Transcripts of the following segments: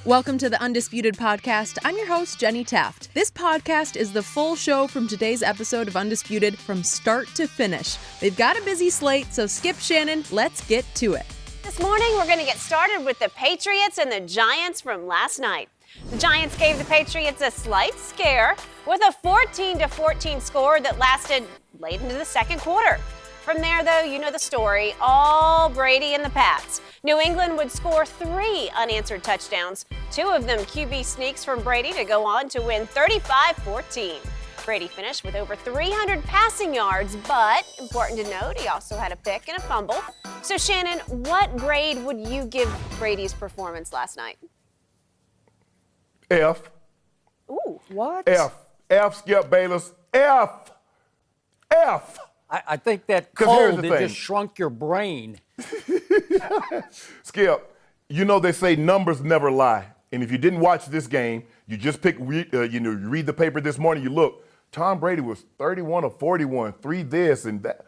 Welcome to the Undisputed podcast. I'm your host, Jenny Taft. This podcast is the full show from today's episode of Undisputed from start to finish. They've got a busy slate, so skip Shannon, let's get to it. This morning, we're going to get started with the Patriots and the Giants from last night. The Giants gave the Patriots a slight scare with a 14-14 score that lasted late into the second quarter. From there, though, you know the story, all Brady and the Pats. New England would score 3 unanswered touchdowns, 2 of them QB sneaks from Brady to go on to win 35-14. Brady finished with over 300 passing yards, but important to note, he also had a pick and a fumble. So, Shannon, what grade would you give Brady's performance last night? F. Ooh. What? F, Skip Bayless. F. I think that 'Cause cold here's the it thing. just shrunk your brain. Skip, you know they say numbers never lie. And if you didn't watch this game, you just you read the paper this morning, you look, Tom Brady was 31 or 41, 3 this and that,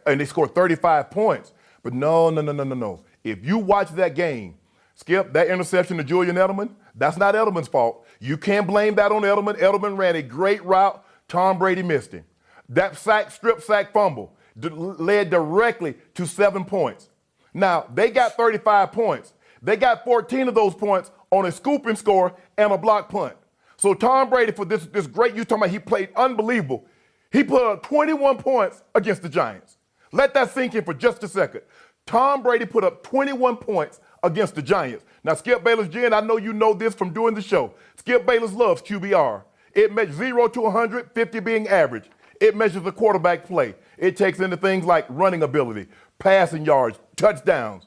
and they scored 35 points. But no. If you watch that game, Skip, that interception to Julian Edelman, that's not Edelman's fault. You can't blame that on Edelman. Edelman ran a great route. Tom Brady missed him. That strip sack fumble led directly to 7 points. Now, they got 35 points. They got 14 of those points on a scooping score and a block punt. So Tom Brady, for this great, you talking about he played unbelievable. He put up 21 points against the Giants. Let that sink in for just a second. Tom Brady put up 21 points against the Giants. Now, Skip Bayless, Jen, I know you know this from doing the show. Skip Bayless loves QBR. It measures 0 to 100, 50 being average. It measures the quarterback play. It takes into things like running ability, passing yards, touchdowns.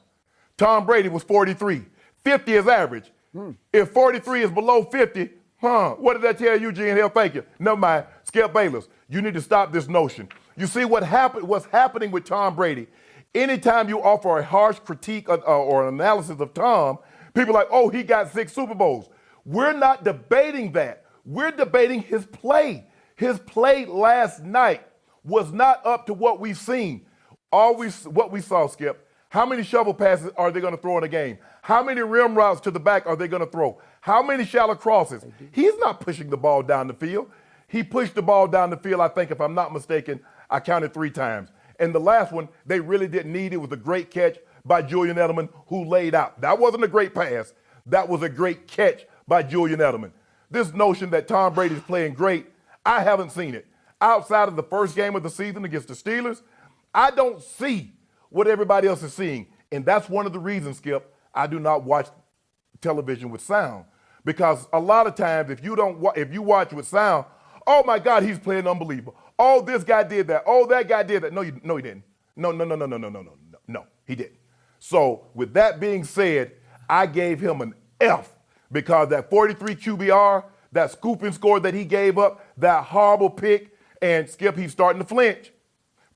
Tom Brady was 43. 50 is average. If 43 is below 50, what did that tell you, Jen? Hell, thank you. Never mind. Skip Bayless, you need to stop this notion. You see what's happening with Tom Brady. Anytime you offer a harsh critique or an analysis of Tom, people are like, oh, he got 6 Super Bowls. We're not debating that. We're debating his play. His play last night was not up to what we've seen. What we saw, Skip, how many shovel passes are they going to throw in a game? How many rim routes to the back are they going to throw? How many shallow crosses? He's not pushing the ball down the field. He pushed the ball down the field, I think, if I'm not mistaken, I counted 3 times. And the last one, they really didn't need it. It was a great catch by Julian Edelman, who laid out. That wasn't a great pass. That was a great catch by Julian Edelman. This notion that Tom Brady's playing great, I haven't seen it. Outside of the first game of the season against the Steelers, I don't see what everybody else is seeing. And that's one of the reasons, Skip, I do not watch television with sound. Because a lot of times, if you watch with sound, oh my God, he's playing unbelievable. Oh, this guy did that. Oh, that guy did that. No, he didn't. No, he didn't. So with that being said, I gave him an F because that 43 QBR, that scooping score that he gave up, that horrible pick, and Skip, he's starting to flinch.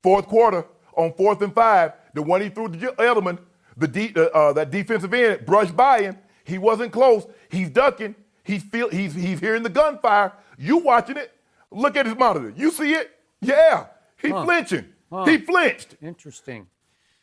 Fourth quarter, on 4th and 5, the one he threw to Edelman, that defensive end brushed by him. He wasn't close. He's ducking. He's hearing the gunfire. You watching it. Look at his monitor. You see it? Yeah. He's flinching. He flinched. Interesting.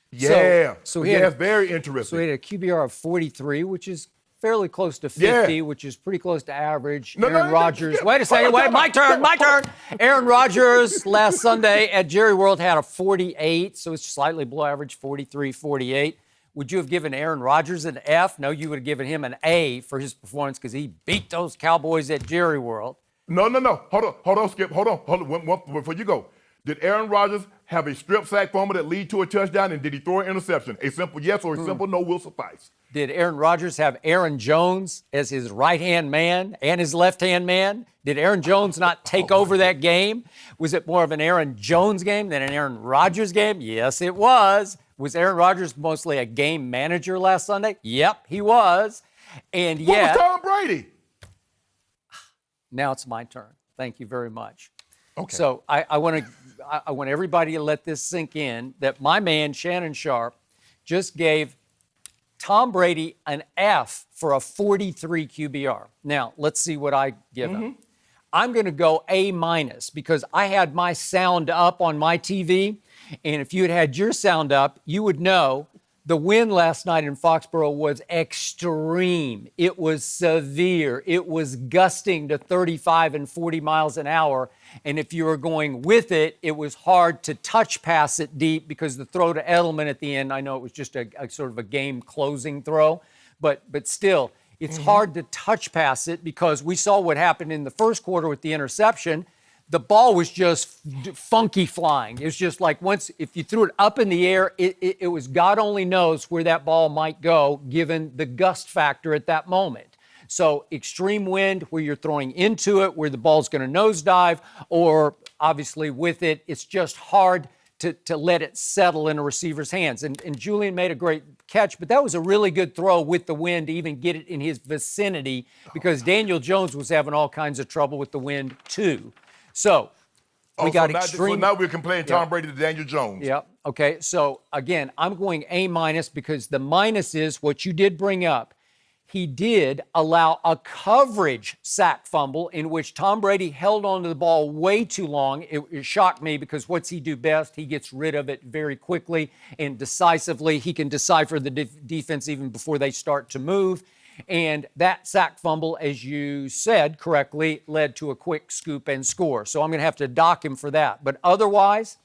Yeah. So it's very interesting. So he had a QBR of 43, which is fairly close to 50, which is pretty close to average. Aaron Rodgers. Wait a second. My turn. Aaron Rodgers last Sunday at Jerry World had a 48, so it's slightly below average, 43, 48. Would you have given Aaron Rodgers an F? No, you would have given him an A for his performance because he beat those Cowboys at Jerry World. No. Hold on, Skip. Hold on. Before you go, did Aaron Rodgers have a strip sack fumble that lead to a touchdown, and did he throw an interception? A simple yes or a simple no will suffice. Did Aaron Rodgers have Aaron Jones as his right-hand man and his left-hand man? Did Aaron Jones not take over that game? Was it more of an Aaron Jones game than an Aaron Rodgers game? Yes, it was. Was Aaron Rodgers mostly a game manager last Sunday? Yep, he was. And yet, what was Tom Brady? Now it's my turn. Thank you very much. Okay. So I want everybody to let this sink in that my man, Shannon Sharpe, just gave Tom Brady an F for a 43 QBR. Now, let's see what I give him. I'm going to go A- because I had my sound up on my TV, and if you had your sound up, you would know The wind last night in Foxborough was extreme. It was severe. It was gusting to 35 and 40 miles an hour. And if you were going with it, it was hard to touch pass it deep because the throw to Edelman at the end, I know it was just a sort of a game closing throw, but still, it's hard to touch pass it because we saw what happened in the first quarter with the interception. The ball was just funky flying. It was just like if you threw it up in the air, it was God only knows where that ball might go given the gust factor at that moment. So extreme wind where you're throwing into it, where the ball's going to nosedive, or obviously with it, it's just hard to let it settle in a receiver's hands. And Julian made a great catch, but that was a really good throw with the wind to even get it in his vicinity because Daniel Jones was having all kinds of trouble with the wind too. So we got extreme. So now we're comparing Tom Brady to Daniel Jones. Yeah. Okay. So again, I'm going A- because the minus is what you did bring up. He did allow a coverage sack fumble in which Tom Brady held onto the ball way too long. It shocked me because what's he do best? He gets rid of it very quickly and decisively. He can decipher the defense even before they start to move. And that sack fumble, as you said correctly, led to a quick scoop and score. So I'm going to have to dock him for that. But otherwise,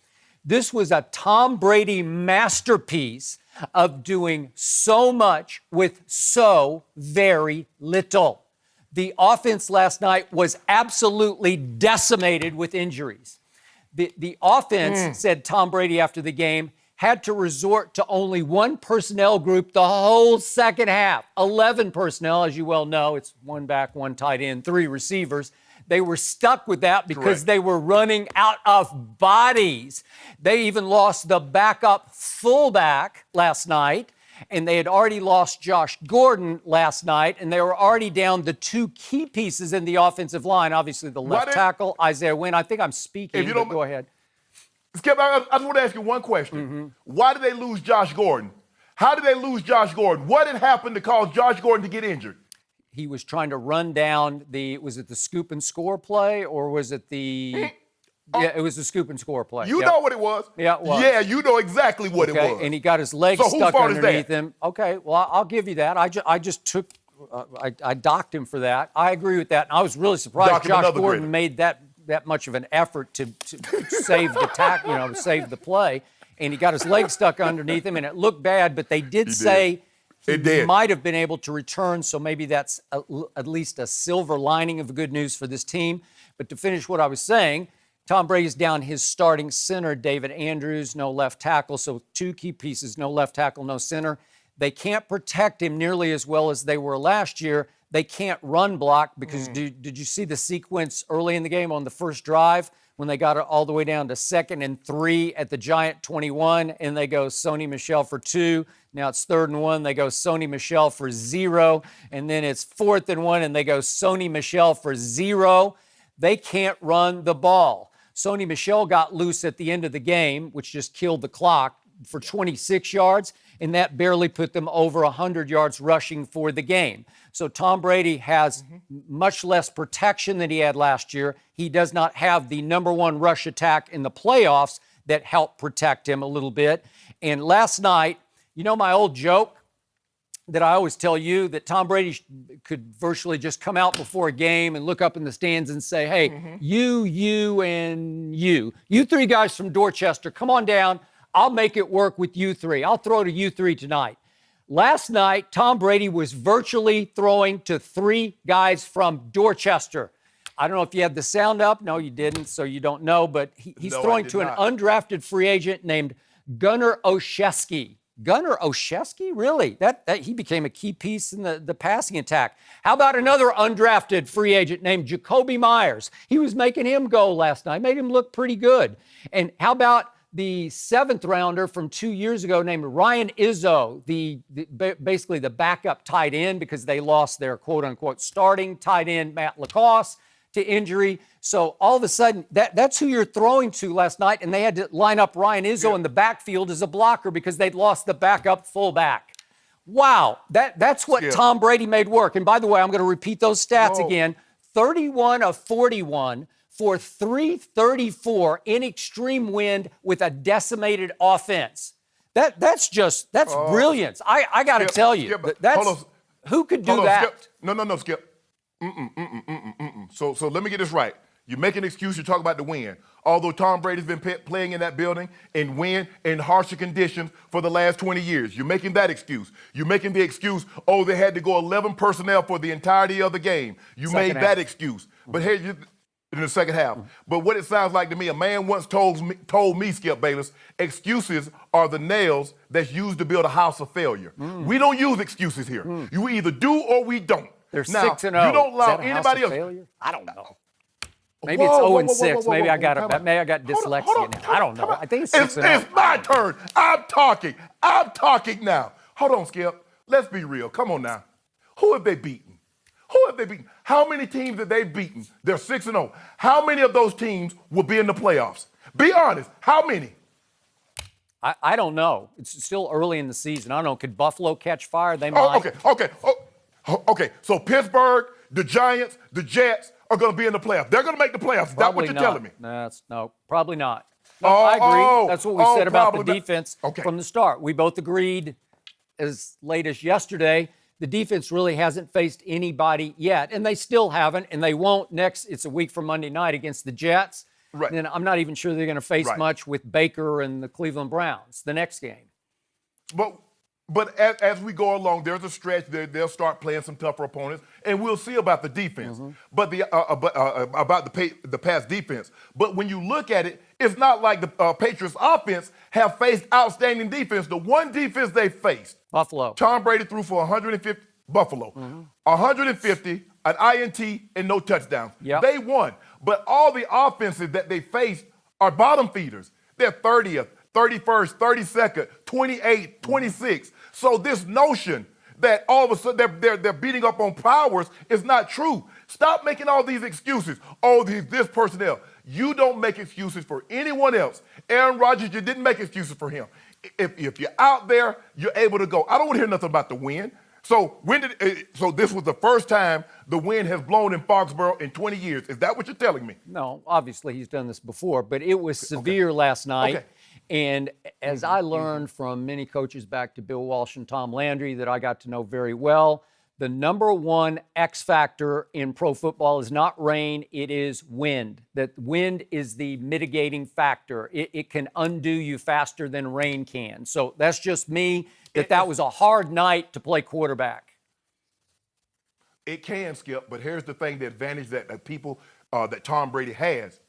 this was a Tom Brady masterpiece of doing so much with so very little. The offense last night was absolutely decimated with injuries. The offense, said Tom Brady after the game, had to resort to only one personnel group the whole second half. 11 personnel, as you well know. It's one back, one tight end, 3 receivers. They were stuck with that because they were running out of bodies. They even lost the backup fullback last night, and they had already lost Josh Gordon last night, and they were already down the 2 key pieces in the offensive line. Obviously, the left tackle, Isaiah Wynn. I think I'm speaking, but go ahead. Skip, I just want to ask you one question. Why did they lose Josh Gordon? How did they lose Josh Gordon? What had happened to cause Josh Gordon to get injured? He was trying to run down was it the scoop and score play, or was it the yeah, it was the scoop and score play. You know what it was. Yeah, it was. Yeah, you know exactly what it was. And he got his leg stuck underneath him. Okay, well, I'll give you that. I just took I docked him for that. I agree with that. And I was really surprised Josh Gordon made that much of an effort to save the save the play, and he got his leg stuck underneath him, and it looked bad. But they did say he might have been able to return, so maybe that's at least a silver lining of the good news for this team. But to finish what I was saying, Tom Brady's down his starting center, David Andrews, no left tackle, so 2 key pieces, no left tackle, no center. They can't protect him nearly as well as they were last year. They can't run block because did you see the sequence early in the game on the first drive when they got it all the way down to 2nd and 3 at the Giant 21, and they go Sony Michel for 2. Now it's 3rd and 1. They go Sony Michel for 0, and then it's 4th and 1, and they go Sony Michel for 0. They can't run the ball. Sony Michel got loose at the end of the game, which just killed the clock, for 26 yards, and that barely put them over 100 yards rushing for the game. So Tom Brady has much less protection than he had last year. He does not have the number 1 rush attack in the playoffs that helped protect him a little bit. And last night, you know my old joke that I always tell you, that Tom Brady could virtually just come out before a game and look up in the stands and say, hey, you, and you 3 guys from Dorchester, come on down. I'll make it work with you 3. I'll throw to you 3 tonight. Last night, Tom Brady was virtually throwing to 3 guys from Dorchester. I don't know if you had the sound up. No, you didn't, so you don't know. But he's throwing to an undrafted free agent named Gunnar Olszewski. Gunnar Olszewski? Really? That he became a key piece in the passing attack. How about another undrafted free agent named Jacoby Myers? He was making him go last night. Made him look pretty good. And how about the 7th rounder from 2 years ago named Ryan Izzo, basically the backup tight end because they lost their quote-unquote starting tight end, Matt Lacoste, to injury. So all of a sudden, that's who you're throwing to last night, and they had to line up Ryan Izzo in the backfield as a blocker because they'd lost the backup fullback. Wow, that's what Tom Brady made work. And by the way, I'm going to repeat those stats again. 31 of 41 for 334 in extreme wind with a decimated offense. That's brilliance. I got to tell you, who could do that? Skip. No, Skip. So let me get this right. You make an excuse, you talk about the win. Although Tom Brady's been playing in that building and win in harsher conditions for the last 20 years. You're making that excuse. You're making the excuse, they had to go 11 personnel for the entirety of the game. You made that excuse. But here, in the second half. But what it sounds like to me, a man once told me, Skip Bayless, excuses are the nails that's used to build a house of failure. We don't use excuses here. You either do or we don't. They're now, 6-0. You don't allow anybody else. Failure? I don't know. Maybe it's 0-6. Maybe I got dyslexia now. I don't know. I think it's 6-0. It's my turn. I'm talking now. Hold on, Skip. Let's be real. Come on now. Who have they beaten? How many teams have they beaten? They're 6-0. How many of those teams will be in the playoffs? Be honest. How many? I don't know. It's still early in the season. I don't know. Could Buffalo catch fire? They might. Okay. So Pittsburgh, the Giants, the Jets are going to be in the playoffs. They're going to make the playoffs. Is that what you're telling me? No, probably not. No, I agree. That's what we said about the defense from the start. We both agreed as late as yesterday. The defense really hasn't faced anybody yet, and they still haven't, and they won't next. It's a week from Monday night against the Jets. Right. And then I'm not even sure they're going to face much with Baker and the Cleveland Browns the next game. But as we go along, there's a stretch. They'll start playing some tougher opponents, and we'll see about the defense. But about the pass defense. But when you look at it, it's not like the Patriots offense have faced outstanding defense. The one defense they faced, Buffalo. Tom Brady threw for 150. Buffalo, 150, an INT, and no touchdowns. Yep. They won. But all the offenses that they faced are bottom feeders. They're 30th, 31st, 32nd, 28th, 26th. So this notion that all of a sudden they're beating up on Powers is not true. Stop making all these excuses. This personnel. You don't make excuses for anyone else. Aaron Rodgers, you didn't make excuses for him. If you're out there, you're able to go. I don't want to hear nothing about the win. So this was the first time the wind has blown in Foxborough in 20 years. Is that what you're telling me? No, obviously he's done this before, but it was severe last night. Okay. And as I learned from many coaches back to Bill Walsh and Tom Landry that I got to know very well, the number one X factor in pro football is not rain, it is wind. That wind is the mitigating factor. It can undo you faster than rain can. So that's just me. That was a hard night to play quarterback. It can, Skip, but here's the thing, the advantage that that Tom Brady has.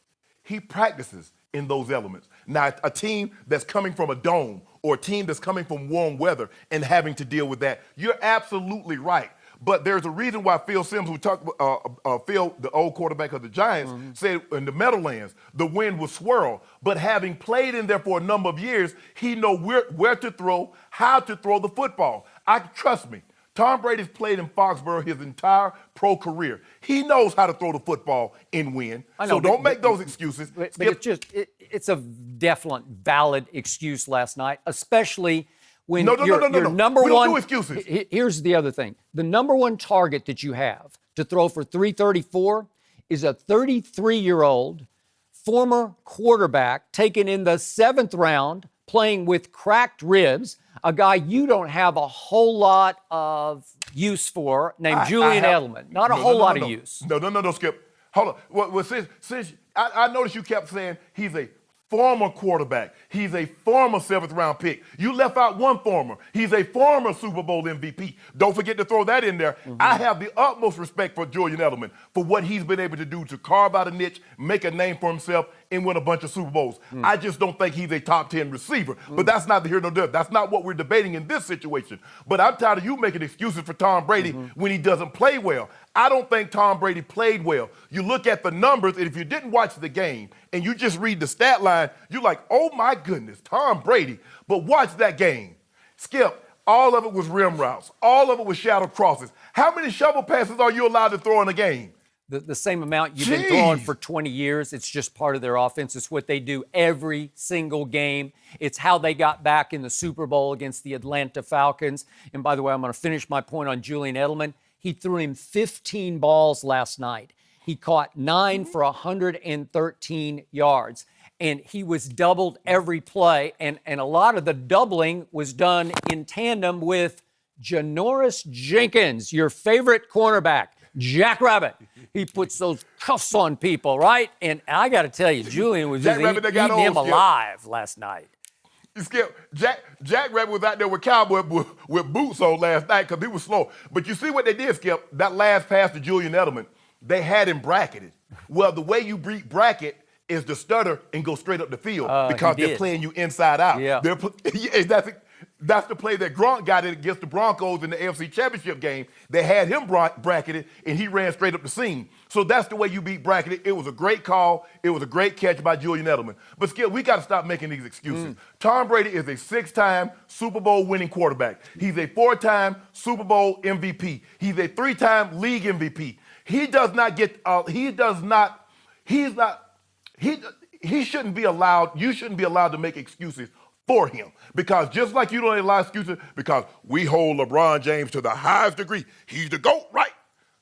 He practices in those elements. Now, a team that's coming from a dome or a team that's coming from warm weather and having to deal with that, you're absolutely right. But there's a reason why Phil Simms, Phil, the old quarterback of the Giants, said in the Meadowlands, the wind will swirl. But having played in there for a number of years, he knows where to throw, how to throw the football. Trust me, Tom Brady's played in Foxborough his entire pro career. He knows how to throw the football in wind. So don't make those excuses. But it's a definite valid excuse last night, especially when your number one. We don't do excuses. Here's the other thing. The number one target that you have to throw for 334 is a 33-year-old former quarterback taken in the 7th round, playing with cracked ribs, a guy you don't have a whole lot of use for, named Julian Edelman. Not a whole lot of use. No, Skip. Hold on. Well, since I noticed you kept saying he's a former quarterback. He's a former 7th-round pick. You left out one former. He's a former Super Bowl MVP. Don't forget to throw that in there. I have the utmost respect for Julian Edelman for what he's been able to do to carve out a niche, make a name for himself, and win a bunch of Super Bowls. I just don't think he's a top 10 receiver. But that's not the here nor there. That's not what we're debating in this situation. But I'm tired of you making excuses for Tom Brady when he doesn't play well. I don't think Tom Brady played well. You look at the numbers, and if you didn't watch the game and you just read the stat line, you're like, oh my goodness, Tom Brady. But watch that game. Skip, all of it was rim routes. All of it was shadow crosses. How many shovel passes are you allowed to throw in a game? The same amount you've been throwing for 20 years. It's just part of their offense. It's what they do every single game. It's how they got back in the Super Bowl against the Atlanta Falcons. And by the way, I'm going to finish my point on Julian Edelman. He threw him 15 balls last night. He caught 9 for 113 yards. and he was doubled every play, and a lot of the doubling was done in tandem with Janoris Jenkins, your favorite cornerback, Jackrabbit. He puts those cuffs on people, right? And I got to tell you, Julian was just eating him alive last night. Skip, Jack Rabbit was out there with cowboy with boots on last night because he was slow. But you see what they did, Skip? That last pass to Julian Edelman, they had him bracketed. Well, the way you bracket is to stutter and go straight up the field because they're playing you inside out. Yeah. That's the play that Gronk got it against the Broncos in the AFC Championship game. They had him bracketed, and he ran straight up the seam. So that's the way you beat bracketed. It was a great call. It was a great catch by Julian Edelman. But, Skip, we got to stop making these excuses. Tom Brady is a 6-time Super Bowl winning quarterback. He's a 4-time Super Bowl MVP. He's a 3-time league MVP. He shouldn't be allowed, you shouldn't be allowed to make excuses for him. Because just like you don't allow excuses, because we hold LeBron James to the highest degree. He's the GOAT, right?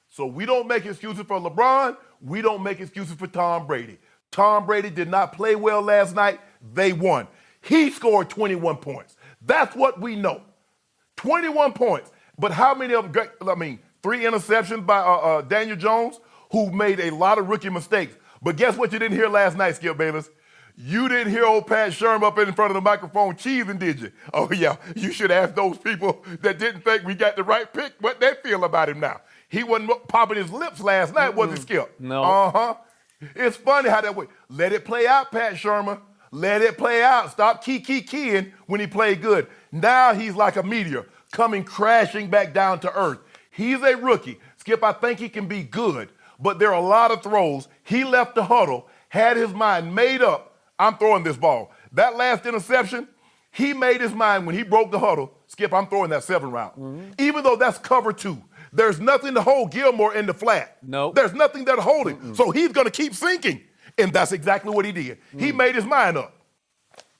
So we don't make excuses for LeBron. We don't make excuses for Tom Brady. Tom Brady did not play well last night. They won. He scored 21 points. That's what we know. 21 points. But how many of them, 3 interceptions by Daniel Jones, who made a lot of rookie mistakes. But guess what you didn't hear last night, Skip Bayless? You didn't hear old Pat Sherm up in front of the microphone cheesing, did you? Oh, yeah. You should ask those people that didn't think we got the right pick what they feel about him now. He wasn't popping his lips last night, was he, Skip? No. Uh-huh. It's funny how that way. Let it play out, Pat Shermer. Let it play out. Stop keying when he played good. Now he's like a meteor coming crashing back down to earth. He's a rookie. Skip, I think he can be good, but there are a lot of throws. He left the huddle, had his mind made up. I'm throwing this ball. That last interception, he made his mind when he broke the huddle. Skip, I'm throwing that 7 route. Even though that's cover 2. There's nothing to hold Gilmore in the flat. Nope. There's nothing there to hold him. So he's going to keep sinking. And that's exactly what he did. He made his mind up.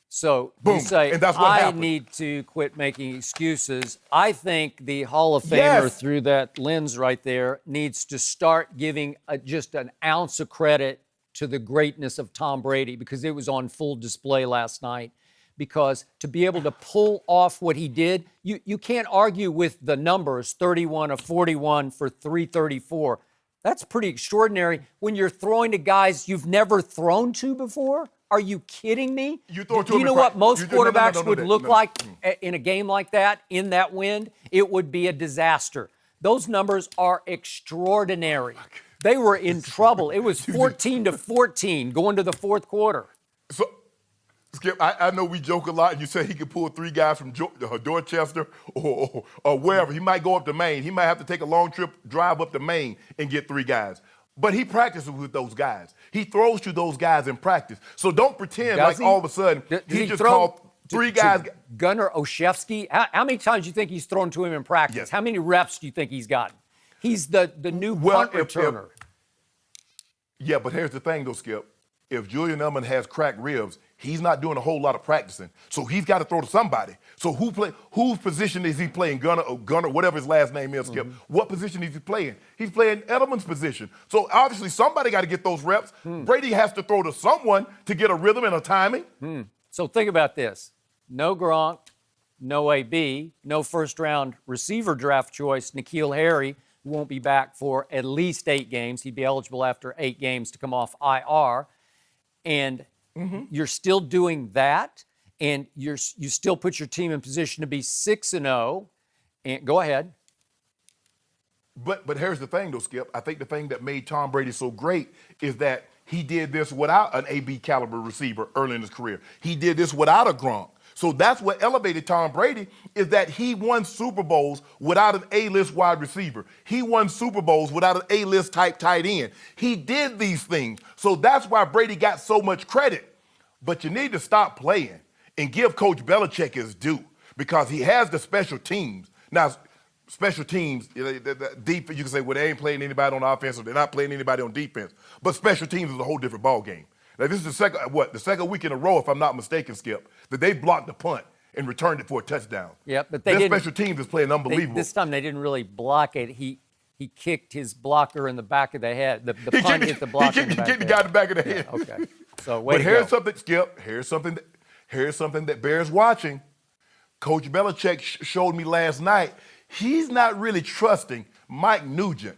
So Boom. You say, And that's what happened. need to quit making excuses. I think the Hall of Famer, through that lens right there, needs to start giving just an ounce of credit to the greatness of Tom Brady, because it was on full display last night. Because to be able to pull off what he did, you can't argue with the numbers, 31 of 41 for 334. That's pretty extraordinary when you're throwing to guys you've never thrown to before. Are you kidding me? Do you know what most quarterbacks would look like in a game like that, in that wind? It would be a disaster. Those numbers are extraordinary. They were in trouble. It was 14-14 going to the fourth quarter. So, Skip, I know we joke a lot, and you say he could pull 3 guys from Dorchester or wherever. He might go up to Maine. He might have to take a long trip, drive up to Maine, and get 3 guys. But he practices with those guys. He throws to those guys in practice. So don't pretend all of a sudden he just called 3 guys. Gunnar Olszewski, how many times do you think he's thrown to him in practice? Yes. How many reps do you think he's gotten? He's the new punt returner. Yeah, but here's the thing, though, Skip. If Julian Edelman has cracked ribs, he's not doing a whole lot of practicing. So he's got to throw to somebody. So whose position is he playing? Gunnar, whatever his last name is, Skip. What position is he playing? He's playing Edelman's position. So obviously somebody got to get those reps. Brady has to throw to someone to get a rhythm and a timing. So think about this. No Gronk, no AB, no first-round receiver draft choice, N'Keal Harry, who won't be back for at least 8 games. He'd be eligible after 8 games to come off IR. And you're still doing that, and you still put your team in position to be 6-0. And go ahead. But here's the thing, though, Skip. I think the thing that made Tom Brady so great is that he did this without an AB caliber receiver early in his career. He did this without a Gronk. So that's what elevated Tom Brady, is that he won Super Bowls without an A-list wide receiver. He won Super Bowls without an A-list type tight end. He did these things. So that's why Brady got so much credit. But you need to stop playing and give Coach Belichick his due, because he has the special teams. Now, special teams, the defense, you can say, well, they ain't playing anybody on offense or they're not playing anybody on defense. But special teams is a whole different ballgame. Now, this is the second week in a row, if I'm not mistaken, Skip, that they blocked the punt and returned it for a touchdown. Yep, but their special teams is playing unbelievable. This time they didn't really block it. He kicked his blocker in the back of the head. The punt hit the blocker in the back of the head. He kicked the guy in the back of the head. Okay. So way but to here's go. something, Skip. Here's something that bears watching. Coach Belichick showed me last night. He's not really trusting Mike Nugent,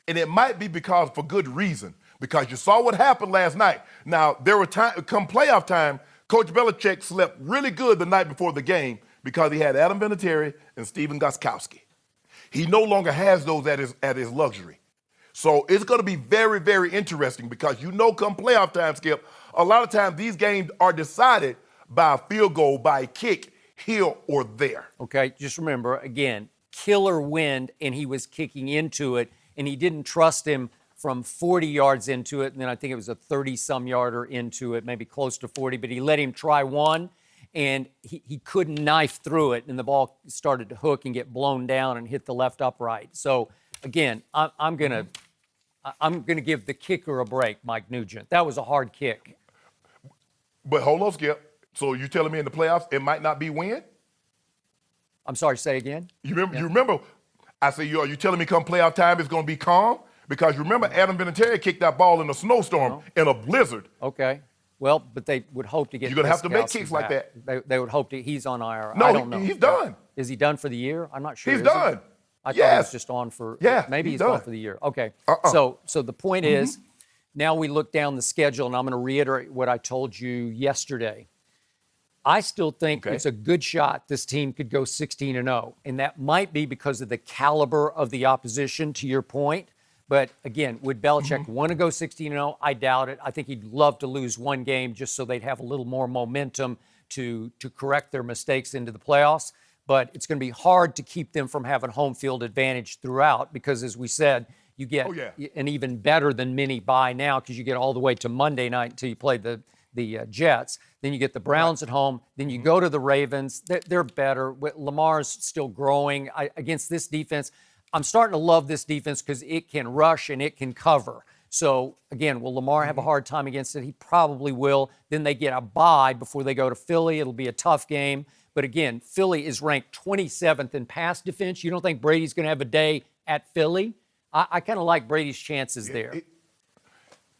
and it might be because for good reason. Because you saw what happened last night. Now there were come playoff time, Coach Belichick slept really good the night before the game because he had Adam Vinatieri and Steven Gostkowski. He no longer has those at his luxury. So it's going to be very, very interesting because come playoff time, Skip, a lot of times these games are decided by a field goal, by a kick, here or there. Okay, just remember, again, killer wind, and he was kicking into it, and he didn't trust him from 40 yards into it, and then I think it was a 30-some-yarder into it, maybe close to 40, but he let him try one, and he couldn't knife through it, and the ball started to hook and get blown down and hit the left upright. So, again, I'm gonna give the kicker a break, Mike Nugent. That was a hard kick. But hold on, Skip. So you're telling me in the playoffs it might not be wind? I'm sorry, say again? You remember, I say, are you telling me come playoff time it's going to be calm? Because you remember Adam Vinatieri kicked that ball in a snowstorm in a blizzard. Okay. Well, but they would hope to get You're going to have to make kicks back. like that. They would hope to. He's on IR. No, I don't know. He's done. Is he done for the year? I'm not sure. He's done. I thought he was just on for. Yeah, maybe he's done. gone for the year. Okay. So the point is, now we look down the schedule, and I'm going to reiterate what I told you yesterday. I still think it's a good shot this team could go 16-0, and that might be because of the caliber of the opposition, to your point. But again, would Belichick want to go 16-0? I doubt it. I think he'd love to lose one game just so they'd have a little more momentum to correct their mistakes into the playoffs. But it's going to be hard to keep them from having home field advantage throughout because, as we said, you get an even better than mini bye now because you get all the way to Monday night until you play the Jets. Then you get the Browns at home. Then you go to the Ravens. They're better. Lamar's still growing against this defense. I'm starting to love this defense because it can rush and it can cover. So, again, will Lamar have a hard time against it? He probably will. Then they get a bye before they go to Philly. It'll be a tough game. But, again, Philly is ranked 27th in pass defense. You don't think Brady's going to have a day at Philly? I kind of like Brady's chances there.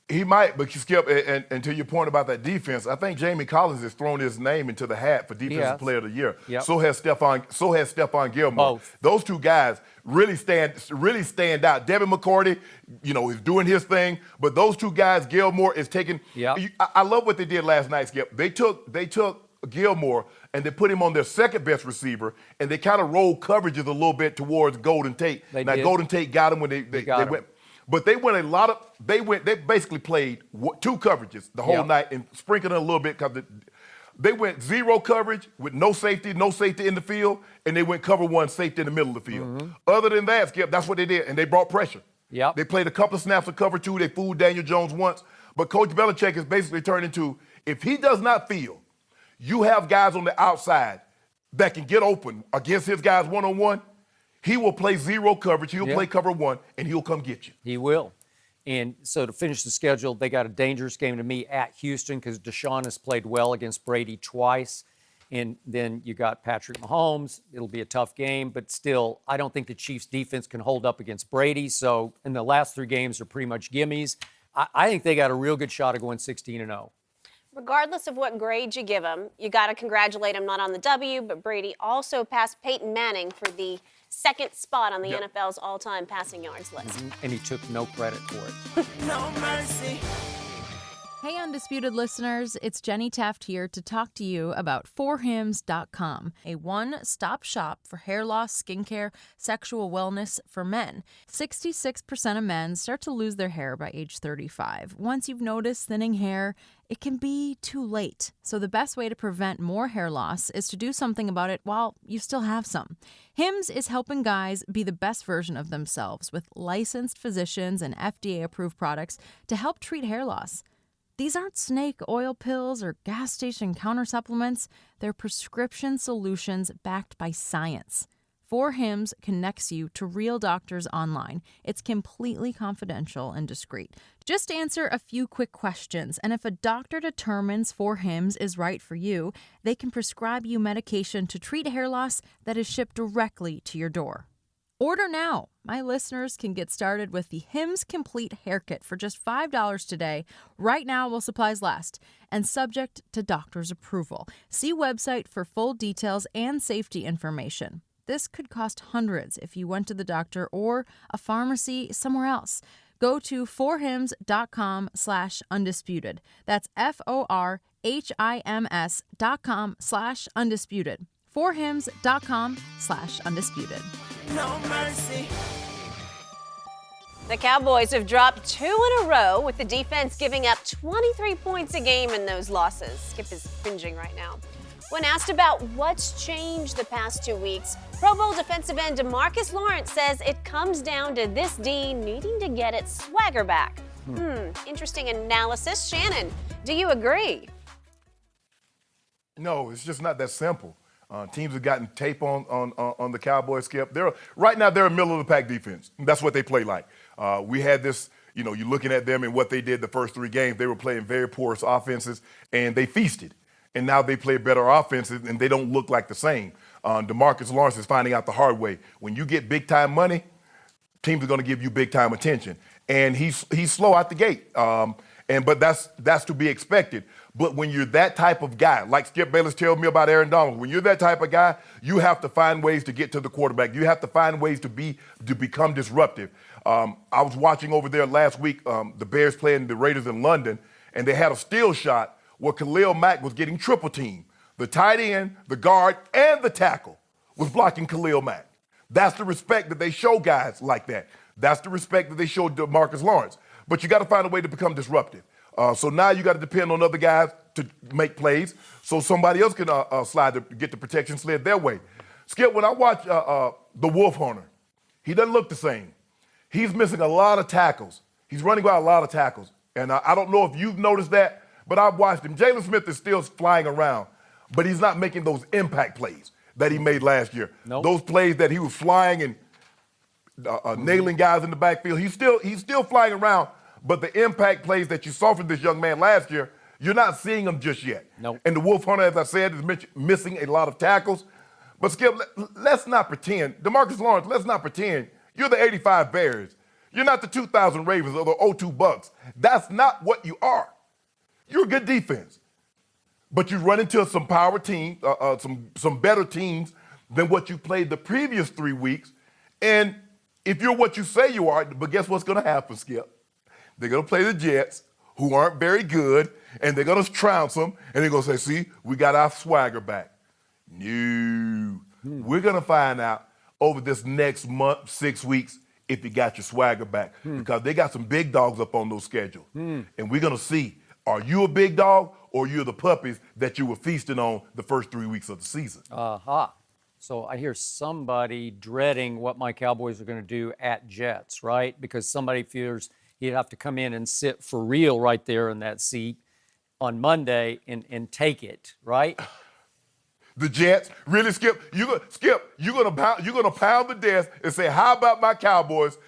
He might, but Skip, and to your point about that defense, I think Jamie Collins has thrown his name into the hat for Defensive Player of the Year. Yep. So has Stephon Gilmore. Both. Those two guys really stand out. Devin McCourty, is doing his thing, but those two guys, Gilmore is taking. Yeah. I love what they did last night, Skip. They took Gilmore and they put him on their second best receiver, and they kind of rolled coverages a little bit towards Golden Tate. Golden Tate got him when they went. But they went they basically played two coverages the whole night and sprinkled in a little bit because they went zero coverage with no safety in the field, and they went cover one safety in the middle of the field. Other than that, Skip, that's what they did, and they brought pressure. Yep. They played a couple of snaps of cover two. They fooled Daniel Jones once. But Coach Belichick has basically turned into, if he does not feel you have guys on the outside that can get open against his guys one-on-one, he will play zero coverage. He'll play cover one, and he'll come get you. He will. And so to finish the schedule, they got a dangerous game to me at Houston because Deshaun has played well against Brady twice. And then you got Patrick Mahomes. It'll be a tough game, but still, I don't think the Chiefs' defense can hold up against Brady. So in the last three games are pretty much gimmies. I think they got a real good shot of going 16-0. Regardless of what grade you give him, you got to congratulate him not on the W, but Brady also passed Peyton Manning for the second spot on the NFL's all-time passing yards list. And he took no credit for it. No mercy. Hey, Undisputed listeners, it's Jenny Taft here to talk to you about forhims.com, a one-stop shop for hair loss, skincare, sexual wellness for men. 66% of men start to lose their hair by age 35. Once you've noticed thinning hair, it can be too late. So the best way to prevent more hair loss is to do something about it while you still have some. Hims is helping guys be the best version of themselves with licensed physicians and FDA-approved products to help treat hair loss. These aren't snake oil pills or gas station counter supplements. They're prescription solutions backed by science. 4Hims connects you to real doctors online. It's completely confidential and discreet. Just answer a few quick questions, and if a doctor determines 4Hims is right for you, they can prescribe you medication to treat hair loss that is shipped directly to your door. Order now. My listeners can get started with the Hims Complete Hair Kit for just $5 today, right now while supplies last, and subject to doctor's approval. See website for full details and safety information. This could cost hundreds if you went to the doctor or a pharmacy somewhere else. Go to forhims.com/undisputed. That's forhims.com/undisputed. forhims.com/undisputed. No mercy. The Cowboys have dropped 2 in a row, with the defense giving up 23 points a game in those losses. Skip is cringing right now. When asked about what's changed the past 2 weeks, Pro Bowl defensive end Demarcus Lawrence says it comes down to this D needing to get its swagger back. Interesting analysis. Shannon, do you agree? No, it's just not that simple. Teams have gotten tape on the Cowboys, Skip. Right now, they're a middle-of-the-pack defense. That's what they play like. We had this, you're looking at them and what they did the first 3 games. They were playing very porous offenses, and they feasted. And now they play better offenses, and they don't look like the same. Demarcus Lawrence is finding out the hard way. When you get big-time money, teams are going to give you big-time attention. And he's slow out the gate. But that's to be expected. But when you're that type of guy, like Skip Bayless told me about Aaron Donald, when you're that type of guy, you have to find ways to get to the quarterback. You have to find ways to become disruptive. I was watching over there last week, the Bears playing the Raiders in London, and they had a steal shot where Khalil Mack was getting triple teamed. The tight end, the guard, and the tackle was blocking Khalil Mack. That's the respect that they show guys like that. That's the respect that they show Demarcus Lawrence. But you got to find a way to become disruptive. So now you got to depend on other guys to make plays so somebody else can slide to get the protection slid their way. Skip, when I watch the Wolf Hunter, he doesn't look the same. He's missing a lot of tackles. He's running by a lot of tackles. And I don't know if you've noticed that, but I've watched him. Jalen Smith is still flying around, but he's not making those impact plays that he made last year. Nope. Those plays that he was flying and nailing guys in the backfield. He's still flying around, but the impact plays that you saw from this young man last year, you're not seeing them just yet. Nope. And the Wolf Hunter, as I said, is missing a lot of tackles. But Skip, let's not pretend, Demarcus Lawrence, let's not pretend you're the 85 Bears. You're not the 2000 Ravens or the 02 Bucks. That's not what you are. You're a good defense. But you run into some power teams, some better teams than what you played the previous 3 weeks. And if you're what you say you are, but guess what's going to happen, Skip? They're going to play the Jets, who aren't very good, and they're going to trounce them, and they're going to say, see, we got our swagger back. No. We're going to find out over this next month, 6 weeks, if you got your swagger back. Because they got some big dogs up on those schedules. And we're going to see, are you a big dog or you're the puppies that you were feasting on the first 3 weeks of the season? So I hear somebody dreading what my Cowboys are going to do at Jets, right? Because somebody fears he'd have to come in and sit for real right there in that seat on Monday and take it, right? The Jets, really, Skip? You're gonna pound the desk and say, "How about my Cowboys?"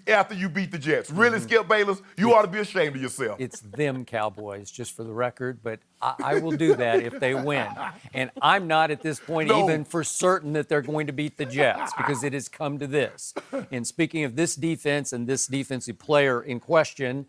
After you beat the Jets, really, Skip Bayless? You ought to be ashamed of yourself. It's them Cowboys, just for the record, but I will do that if they win. And I'm not at this point even for certain that they're going to beat the Jets, because it has come to this. And speaking of this defense and this defensive player in question,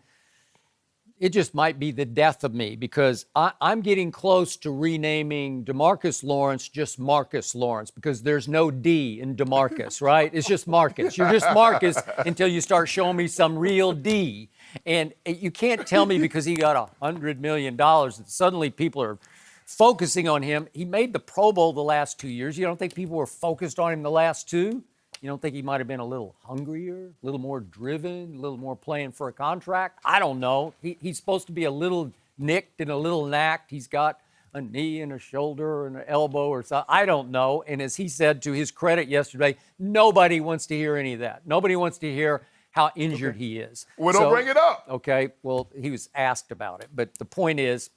it just might be the death of me, because I'm getting close to renaming Demarcus Lawrence just Marcus Lawrence, because there's no D in Demarcus, right? It's just Marcus. You're just Marcus until you start showing me some real D. And you can't tell me because he got $100 million that suddenly people are focusing on him. He made the Pro Bowl the last 2 years. You don't think people were focused on him the last 2? You don't think he might have been a little hungrier, a little more driven, a little more playing for a contract? I don't know. He's supposed to be a little nicked and a little knacked. He's got a knee and a shoulder and an elbow or something. I don't know. And as he said, to his credit yesterday, nobody wants to hear any of that. Nobody wants to hear how injured he is. Well, don't bring it up. Okay, well, he was asked about it. But the point is,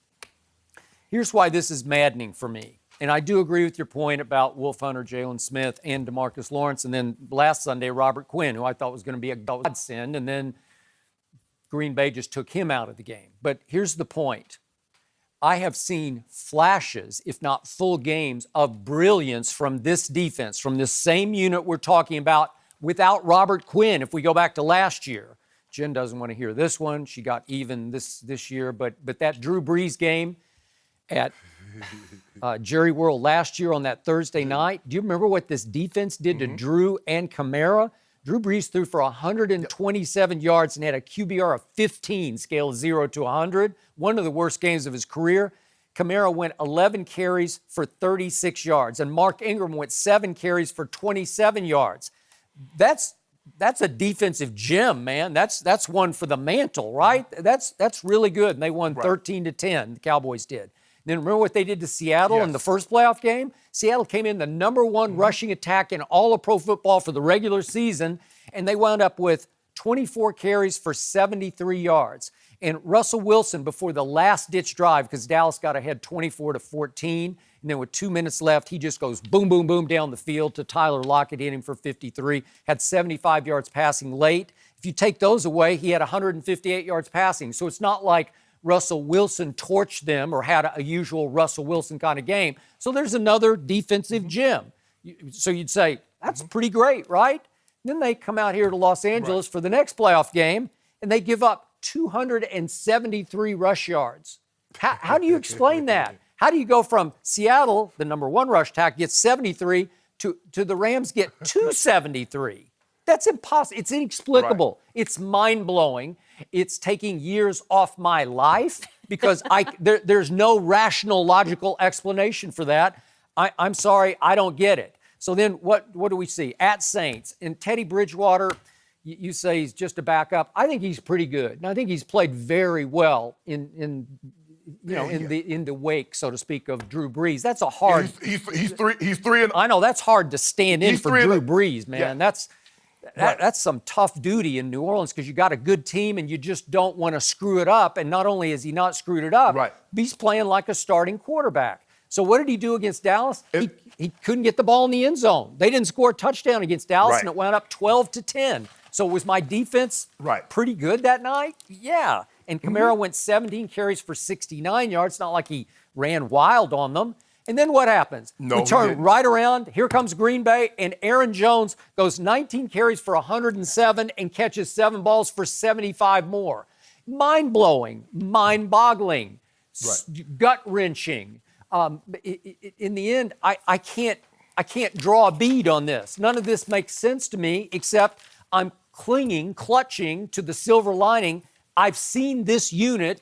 here's why this is maddening for me. And I do agree with your point about Wolf Hunter, Jalen Smith, and Demarcus Lawrence. And then last Sunday, Robert Quinn, who I thought was going to be a godsend. And then Green Bay just took him out of the game. But here's the point. I have seen flashes, if not full games, of brilliance from this defense, from this same unit we're talking about without Robert Quinn, if we go back to last year. Jen doesn't want to hear this one. She got even this year. But that Drew Brees game at Jerry World last year on that Thursday night, do you remember what this defense did to Drew and Kamara? Drew Brees threw for 127 yards and had a QBR of 15, scale of 0 to 100. One of the worst games of his career. Kamara went 11 carries for 36 yards, and Mark Ingram went 7 carries for 27 yards. That's a defensive gem, man. That's one for the mantle, right? That's really good. And they won 13-10, the Cowboys did. Then remember what they did to Seattle in the first playoff game? Seattle came in the number one rushing attack in all of pro football for the regular season, and they wound up with 24 carries for 73 yards. And Russell Wilson, before the last-ditch drive, because Dallas got ahead 24-14, and then with 2 minutes left, he just goes boom, boom, boom down the field to Tyler Lockett, hit him for 53, had 75 yards passing late. If you take those away, he had 158 yards passing. So it's not like Russell Wilson torched them or had a usual Russell Wilson kind of game. So there's another defensive gem. So you'd say, that's pretty great, right? Then they come out here to Los Angeles for the next playoff game, and they give up 273 rush yards. How do you explain that? How do you go from Seattle, the number one rush attack, gets 73, to the Rams get 273? That's impossible. It's inexplicable. Right. It's mind-blowing. It's taking years off my life because there's no rational, logical explanation for that. I'm sorry, I don't get it. So then what do we see? At Saints, and Teddy Bridgewater, you say he's just a backup. I think he's pretty good. And I think he's played very well in the wake, so to speak, of Drew Brees. That's a hard. He's three and. I know that's hard to stand in for Drew Brees, man. Yeah. That's some tough duty in New Orleans because you got a good team and you just don't want to screw it up. And not only has he not screwed it up, he's playing like a starting quarterback. So what did he do against Dallas? He couldn't get the ball in the end zone. They didn't score a touchdown against Dallas, and it wound up 12-10. So was my defense pretty good that night? Yeah. And Kamara went 17 carries for 69 yards. Not like he ran wild on them. And then what happens? We turn right around. Here comes Green Bay, and Aaron Jones goes 19 carries for 107 and catches 7 balls for 75 more. Mind-blowing, mind-boggling, gut-wrenching. In the end, I can't draw a bead on this. None of this makes sense to me, except I'm clutching to the silver lining. I've seen this unit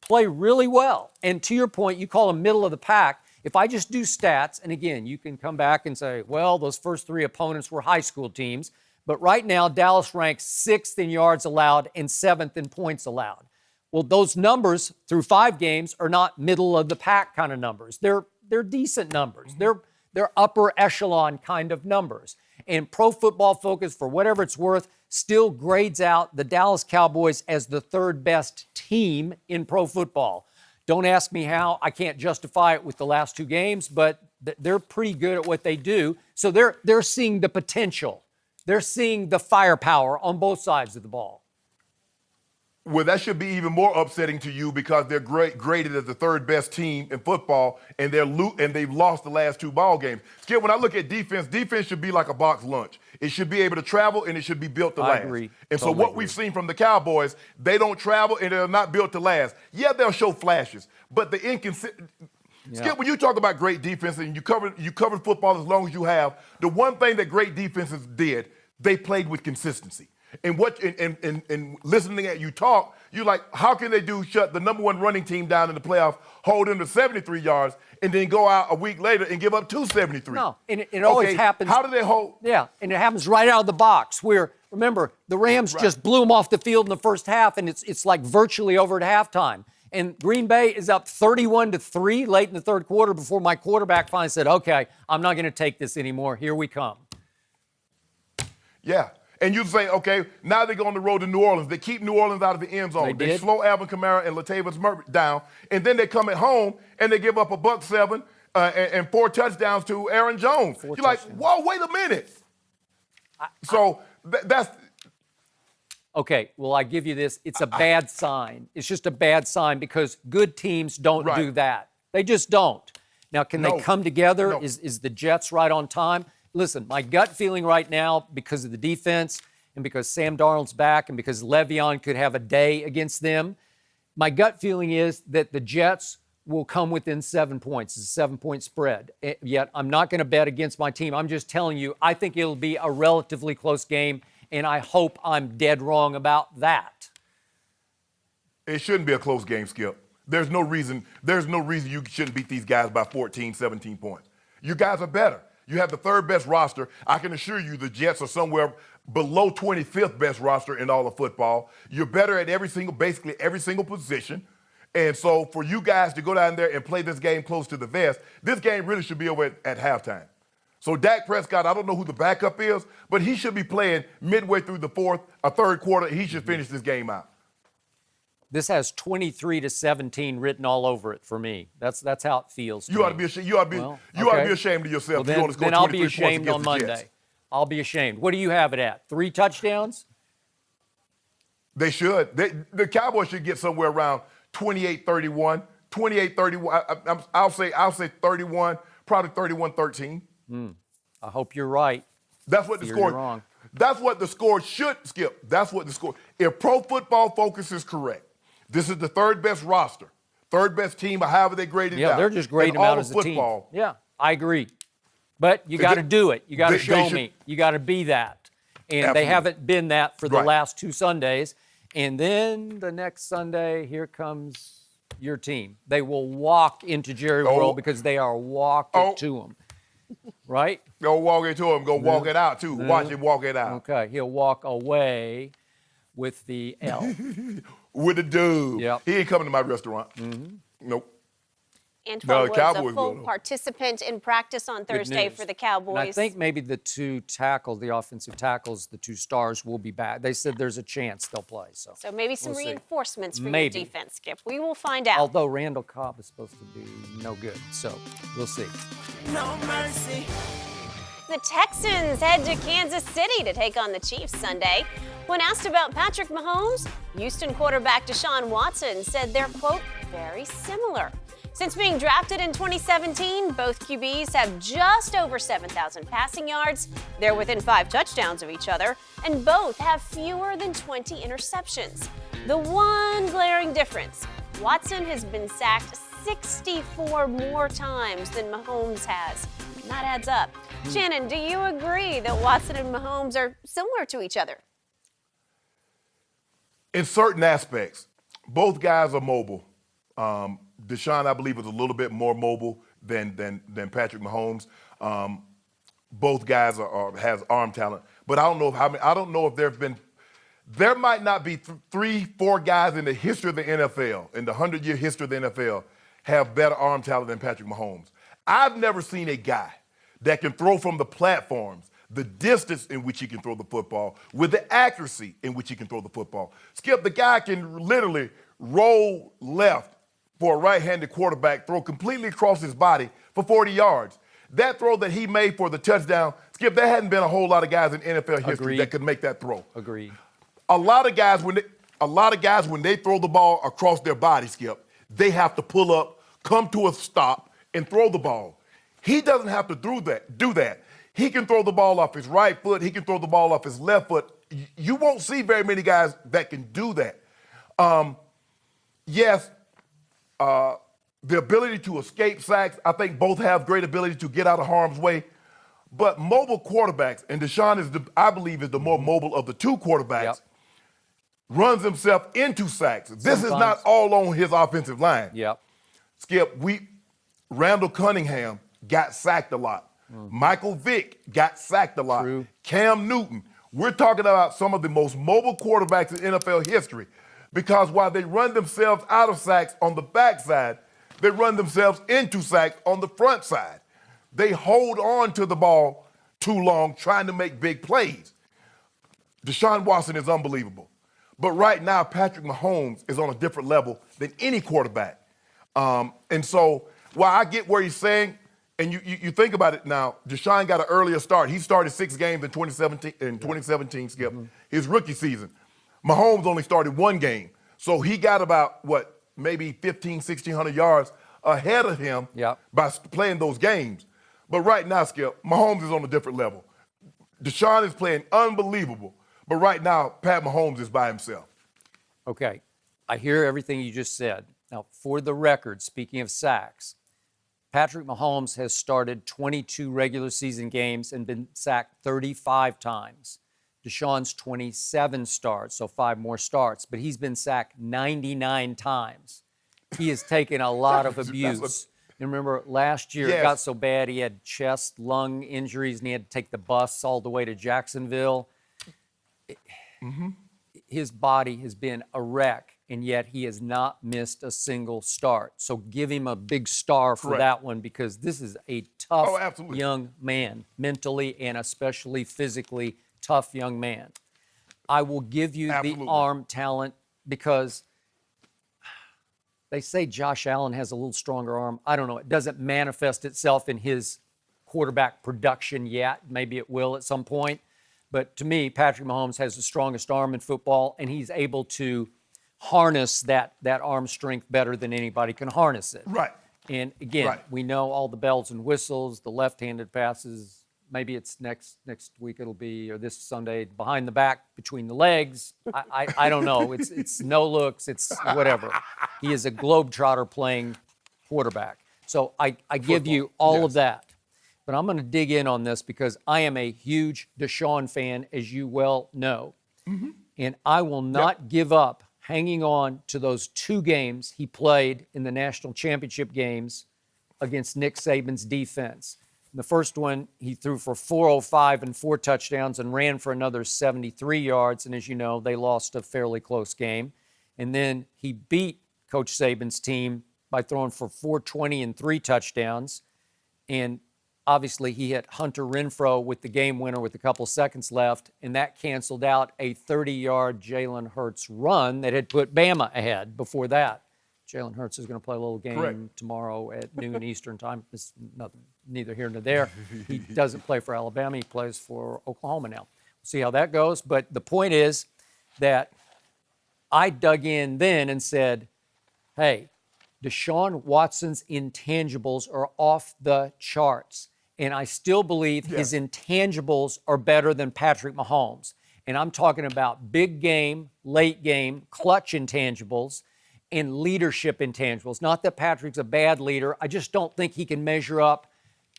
play really well. And to your point, you call them middle of the pack. If I just do stats, and again, you can come back and say, well, those first 3 opponents were high school teams. But right now, Dallas ranks 6th in yards allowed and 7th in points allowed. Well, those numbers through 5 games are not middle of the pack kind of numbers. They're decent numbers. They're upper echelon kind of numbers. And Pro Football Focus, for whatever it's worth, still grades out the Dallas Cowboys as the 3rd best team in pro football. Don't ask me how. I can't justify it with the last 2 games, but they're pretty good at what they do. So they're seeing the potential. They're seeing the firepower on both sides of the ball. Well, that should be even more upsetting to you because they're graded as the 3rd best team in football, and they've lost the last 2 ball games. Skip, when I look at defense should be like a box lunch. It should be able to travel, and it should be built to last. I agree. And so what we've seen from the Cowboys, they don't travel, and they're not built to last. Yeah, they'll show flashes, but the inconsistent. Skip, when you talk about great defense and you covered football as long as you have, the one thing that great defenses did, they played with consistency. And listening at you talk, you're like, how can they shut the number 1 running team down in the playoffs, hold them to 73 yards, and then go out a week later and give up 273? No, and it always happens. How do they hold? Yeah, and it happens right out of the box where, remember, the Rams just blew them off the field in the first half, and it's like virtually over at halftime. And Green Bay is up 31-3 late in the 3rd quarter before my quarterback finally said, okay, I'm not going to take this anymore. Here we come. Yeah. And you say, okay, now they go on the road to New Orleans. They keep New Orleans out of the end zone. They slow Alvin Kamara and Latavius Murray down. And then they come at home and they give up a $107 and 4 touchdowns to Aaron Jones. You're like, whoa, wait a minute. That's... Okay, well, I give you this. It's a bad sign. It's just a bad sign because good teams don't do that. They just don't. Now, can they come together? No. Is the Jets right on time? listen, my gut feeling right now, because of the defense and because Sam Darnold's back and because Le'Veon could have a day against them, my gut feeling is that the Jets will come within 7 points. It's a 7-point spread. Yet I'm not going to bet against my team. I'm just telling you, I think it'll be a relatively close game, and I hope I'm dead wrong about that. It shouldn't be a close game, Skip. There's no reason you shouldn't beat these guys by 14, 17 points. You guys are better. You have the third best roster. I can assure you the Jets are somewhere below 25th best roster in all of football. You're better at basically every single position. And so for you guys to go down there and play this game close to the vest, this game really should be over at halftime. So Dak Prescott, I don't know who the backup is, but he should be playing midway through the third quarter. He should finish this game out. This has 23-17 written all over it for me. That's how it feels. You ought to be ashamed. You ought to be ashamed of yourself. Well, then I'll be ashamed on Monday. I'll be ashamed. What do you have it at? 3 touchdowns? They should. The Cowboys should get somewhere around 28-31, 28-31. I'll say 31, probably 31-13. I hope you're right. That's what the score. You're wrong. That's what the score should, Skip. That's what the score. If Pro Football Focus is correct, this is the third best roster, third best team, or however they graded it out. Yeah, they're just grading them out as a team. Yeah, I agree. But you got to do it. You got to show me. You got to be that. And Absolutely. They haven't been that for the last 2 Sundays. And then the next Sunday, here comes your team. They will walk into Jerry World because they are walking to them. Right? Go walk into him. Go walk it out, too. Watch him walk it out. Okay. He'll walk away with the L. With the dude. Yep. He ain't coming to my restaurant. Nope. Antoine Woods, a full participant in practice on Thursday for the Cowboys. And I think maybe the 2 tackles, the offensive tackles, the 2 stars will be back. They said there's a chance they'll play. So maybe some reinforcements for your defense, Skip. We will find out. Although Randall Cobb is supposed to be no good. So we'll see. No mercy. The Texans head to Kansas City to take on the Chiefs Sunday. When asked about Patrick Mahomes, Houston quarterback Deshaun Watson said they're, quote, very similar. Since being drafted in 2017, both QBs have just over 7,000 passing yards. They're within 5 touchdowns of each other, and both have fewer than 20 interceptions. The one glaring difference, Watson has been sacked 64 more times than Mahomes has. And that adds up. Shannon, do you agree that Watson and Mahomes are similar to each other? In certain aspects, both guys are mobile. Deshaun, I believe, is a little bit more mobile than Patrick Mahomes. Both guys has arm talent, but I don't know if there might not be 3-4 guys in the history of the NFL, in the 100-year history of the NFL, have better arm talent than Patrick Mahomes. I've never seen a guy that can throw from the platforms, the distance in which he can throw the football, with the accuracy in which he can throw the football. Skip, the guy can literally roll left for a right-handed quarterback, throw completely across his body for 40 yards. That throw that he made for the touchdown, Skip, there hadn't been a whole lot of guys in NFL history that could make that throw. Agreed. A lot of guys, when they throw the ball across their body, Skip, they have to pull up, come to a stop, and throw the ball. He doesn't have to do that. He can throw the ball off his right foot. He can throw the ball off his left foot. You won't see very many guys that can do that. Yes, the ability to escape sacks, I think both have great ability to get out of harm's way. But mobile quarterbacks, and Deshaun I believe is the more mobile of the 2 quarterbacks, runs himself into sacks. This is not all on his offensive line. Yep. Skip, Randall Cunningham got sacked a lot. Michael Vick got sacked a lot. True. Cam Newton. We're talking about some of the most mobile quarterbacks in NFL history, because while they run themselves out of sacks on the backside, they run themselves into sacks on the front side. They hold on to the ball too long trying to make big plays. Deshaun Watson is unbelievable. But right now, Patrick Mahomes is on a different level than any quarterback. And so while I get where he's saying, and you think about it now, Deshaun got an earlier start. He started 6 games in 2017, Skip, his rookie season. Mahomes only started 1 game. So he got about, maybe 1,500, 1,600 yards ahead of him by playing those games. But right now, Skip, Mahomes is on a different level. Deshaun is playing unbelievable. But right now, Pat Mahomes is by himself. Okay, I hear everything you just said. Now, for the record, speaking of sacks, Patrick Mahomes has started 22 regular season games and been sacked 35 times. Deshaun's 27 starts, so 5 more starts, but he's been sacked 99 times. He has taken a lot of abuse. And remember, last year it got so bad he had chest, lung injuries, and he had to take the bus all the way to Jacksonville. His body has been a wreck, and yet he has not missed a single start. So give him a big star for that one, because this is a tough young man, mentally and especially physically tough young man. I will give you the arm talent because they say Josh Allen has a little stronger arm. I don't know. It doesn't manifest itself in his quarterback production yet. Maybe it will at some point. But to me, Patrick Mahomes has the strongest arm in football, and he's able to harness that arm strength better than anybody can harness it. Right. And again, we know all the bells and whistles, the left-handed passes. Maybe it's next week it'll be, or this Sunday, behind the back, between the legs. I don't know. It's no looks. It's whatever. He is a globetrotter playing quarterback. So I give you all of that. But I'm going to dig in on this because I am a huge Deshaun fan, as you well know. And I will not give up hanging on to those 2 games he played in the national championship games against Nick Saban's defense. In the first one, he threw for 405 and 4 touchdowns and ran for another 73 yards. And as you know, they lost a fairly close game. And then he beat Coach Saban's team by throwing for 420 and 3 touchdowns. And obviously, he hit Hunter Renfrow with the game winner with a couple seconds left, and that canceled out a 30-yard Jalen Hurts run that had put Bama ahead before that. Jalen Hurts is going to play a little game tomorrow at noon Eastern time. It's neither here nor there. He doesn't play for Alabama. He plays for Oklahoma now. We'll see how that goes. But the point is that I dug in then and said, hey, Deshaun Watson's intangibles are off the charts. And I still believe his intangibles are better than Patrick Mahomes. And I'm talking about big game, late game, clutch intangibles, and leadership intangibles. Not that Patrick's a bad leader. I just don't think he can measure up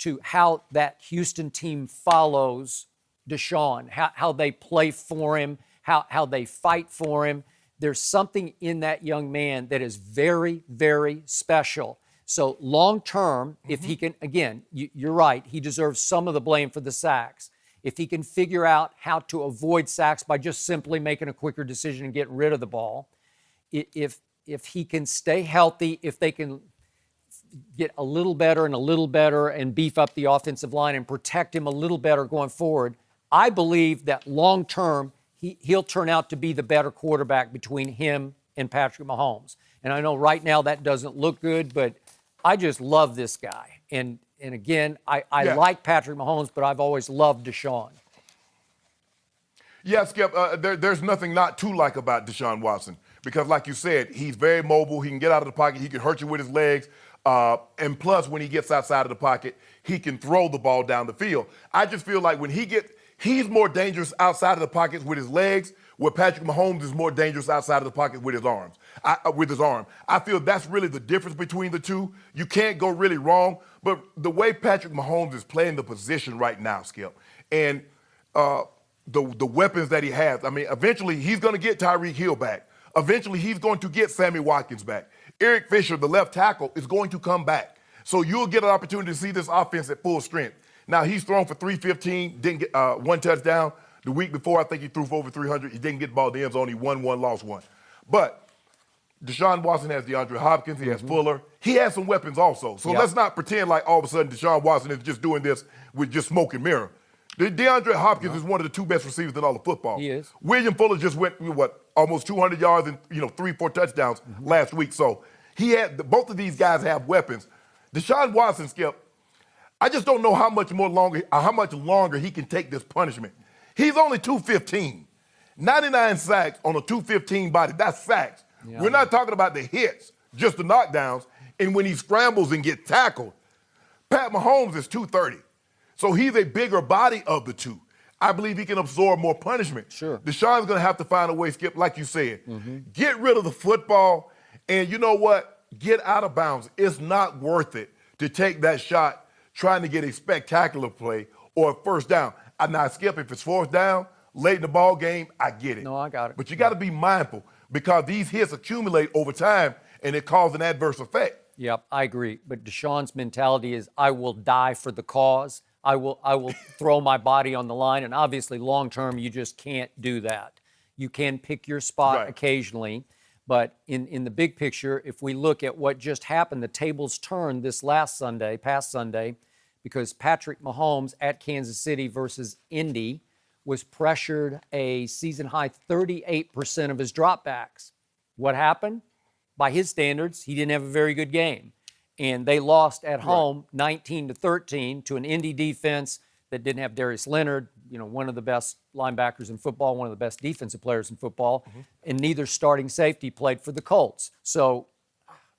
to how that Houston team follows Deshaun, how they play for him, how they fight for him. There's something in that young man that is very, very special. So long term, if he can, again, you're right, he deserves some of the blame for the sacks. If he can figure out how to avoid sacks by just simply making a quicker decision and getting rid of the ball, if he can stay healthy, if they can get a little better and beef up the offensive line and protect him a little better going forward, I believe that long term, he'll turn out to be the better quarterback between him and Patrick Mahomes. And I know right now that doesn't look good, but I just love this guy. And again, I like Patrick Mahomes, but I've always loved Deshaun. Yeah, Skip, there's nothing not to like about Deshaun Watson because, like you said, he's very mobile. He can get out of the pocket. He can hurt you with his legs. And plus, when he gets outside of the pocket, he can throw the ball down the field. I just feel like when he's more dangerous outside of the pocket with his legs, where Patrick Mahomes is more dangerous outside of the pocket with his arms. I feel that's really the difference between the two. You can't go really wrong, but the way Patrick Mahomes is playing the position right now, Skip, and the weapons that he has, I mean, eventually he's going to get Tyreek Hill back. Eventually he's going to get Sammy Watkins back. Eric Fisher, the left tackle, is going to come back. So you'll get an opportunity to see this offense at full strength. Now, he's thrown for 315, didn't get 1 touchdown. The week before, I think he threw for over 300. He didn't get the ball in the end zone. He won 1, lost 1. But Deshaun Watson has DeAndre Hopkins. He has Fuller. He has some weapons also. So let's not pretend like all of a sudden Deshaun Watson is just doing this with just smoke and mirror. DeAndre Hopkins is one of the 2 best receivers in all of football. He is. William Fuller just went, almost 200 yards and 3-4 touchdowns last week. So both of these guys have weapons. Deshaun Watson, Skip, I just don't know how much longer he can take this punishment. He's only 215. 99 sacks on a 215 body. That's sacks. Yeah. We're not talking about the hits, just the knockdowns. And when he scrambles and gets tackled, Pat Mahomes is 230. So he's a bigger body of the two. I believe he can absorb more punishment. Sure. Deshaun's going to have to find a way, Skip, like you said. Get rid of the football, and you know what? Get out of bounds. It's not worth it to take that shot trying to get a spectacular play or a first down. Now, Skip, if it's fourth down, late in the ball game, I get it. No, I got it. But you got to be mindful because these hits accumulate over time, and it causes an adverse effect. Yep, I agree. But Deshaun's mentality is, I will die for the cause. I will throw my body on the line. And obviously, long term, you just can't do that. You can pick your spot occasionally. But in the big picture, if we look at what just happened, the tables turned this past Sunday, because Patrick Mahomes at Kansas City versus Indy was pressured a season-high 38% of his dropbacks. What happened? By his standards, he didn't have a very good game. And they lost at home 19-13 to an Indy defense that didn't have Leonard, one of the best linebackers in football, one of the best defensive players in football, and neither starting safety played for the Colts. So,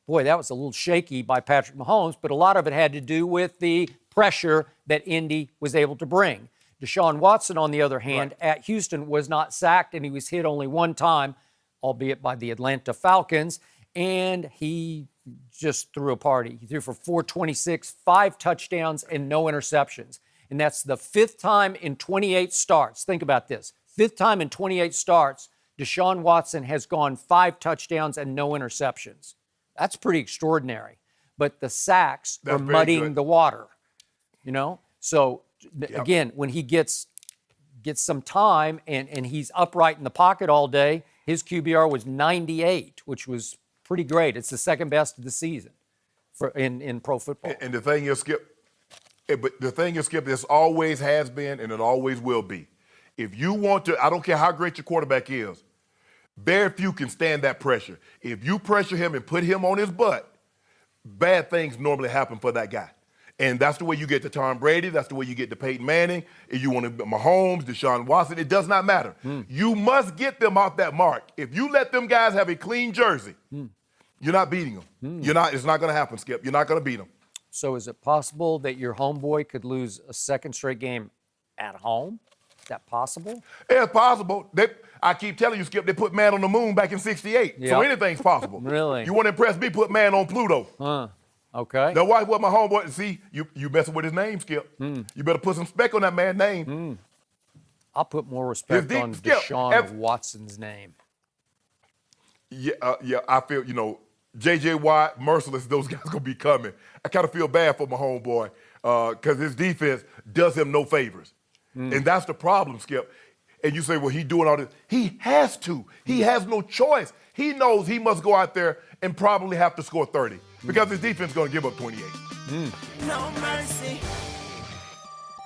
boy, that was a little shaky by Patrick Mahomes, but a lot of it had to do with the pressure that Indy was able to bring. Deshaun Watson, on the other hand, at Houston was not sacked, and he was hit only one time, albeit by the Atlanta Falcons, and he just threw a party. He threw for 426, 5 touchdowns, and no interceptions. And that's the 5th time in 28 starts. Think about this. 5th time in 28 starts, Deshaun Watson has gone 5 touchdowns and no interceptions. That's pretty extraordinary. But the sacks are muddying the water, So, again, when he gets some time and he's upright in the pocket all day, his QBR was 98, which was pretty great. It's the second best of the season in pro football. And the thing is, Skip, this always has been and it always will be. If you want to, I don't care how great your quarterback is, very few can stand that pressure. If you pressure him and put him on his butt, bad things normally happen for that guy. And that's the way you get to Tom Brady. That's the way you get to Peyton Manning. If you want to Mahomes, Deshaun Watson, it does not matter. You must get them off that mark. If you let them guys have a clean jersey, you're not beating them. It's not going to happen, Skip. You're not going to beat them. So is it possible that your homeboy could lose a second straight game at home? Is that possible? It's possible. I keep telling you, Skip, they put man on the moon back in '68. Yep. So anything's possible. Really? You want to impress me, put man on Pluto. Okay. Now, why what my homeboy, see, you messing with his name, Skip. You better put some respect on that man's name. I'll put more respect on Deshaun Watson's name. Yeah, I feel, J.J. Watt, Merciless, those guys going to be coming. I kind of feel bad for my homeboy because his defense does him no favors. And that's the problem, Skip. And you say, well, he doing all this. He has to. He has no choice. He knows he must go out there and probably have to score 30 because his defense is going to give up 28. No mercy.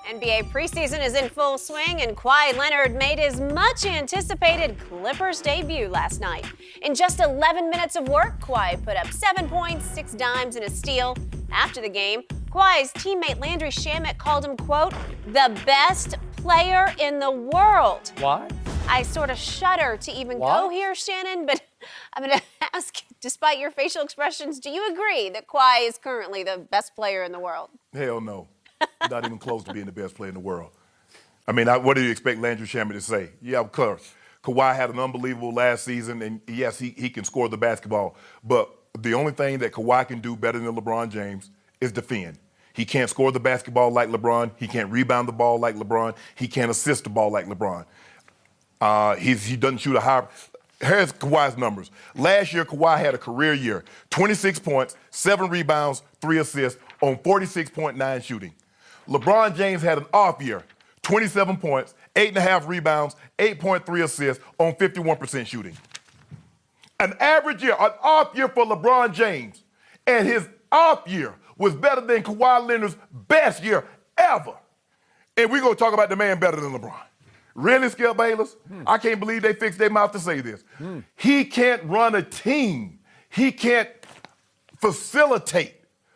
NBA preseason is in full swing, and Kawhi Leonard made his much-anticipated Clippers debut last night. In just 11 minutes of work, Kawhi put up 7 points, 6 dimes, and a steal. After the game, Kawhi's teammate Landry Shamet called him, quote, the best player in the world. What? I sort of shudder to even go here, Shannon, but I'm going to ask, despite your facial expressions, do you agree that Kawhi is currently the best player in the world? Hell no. Not even close to being the best player in the world. I mean, what do you expect Landry Shamet to say? Yeah, of course. Kawhi had an unbelievable last season, and yes, he can score the basketball. But the only thing that Kawhi can do better than LeBron James is defend. He can't score the basketball like LeBron. He can't rebound the ball like LeBron. He can't assist the ball like LeBron. He doesn't shoot a high. Here's Kawhi's numbers. Last year, Kawhi had a career year. 26 points, 7 rebounds, 3 assists on 46.9 shooting. LeBron James had an off year. 27 points, 8.5 rebounds, 8.3 assists on 51% shooting. An average year, an off year for LeBron James. And his off year was better than Kawhi Leonard's best year ever. And we're going to talk about the man better than LeBron. Really, Skip Bayless? I can't believe they fixed their mouth to say this. He can't run a team. He can't facilitate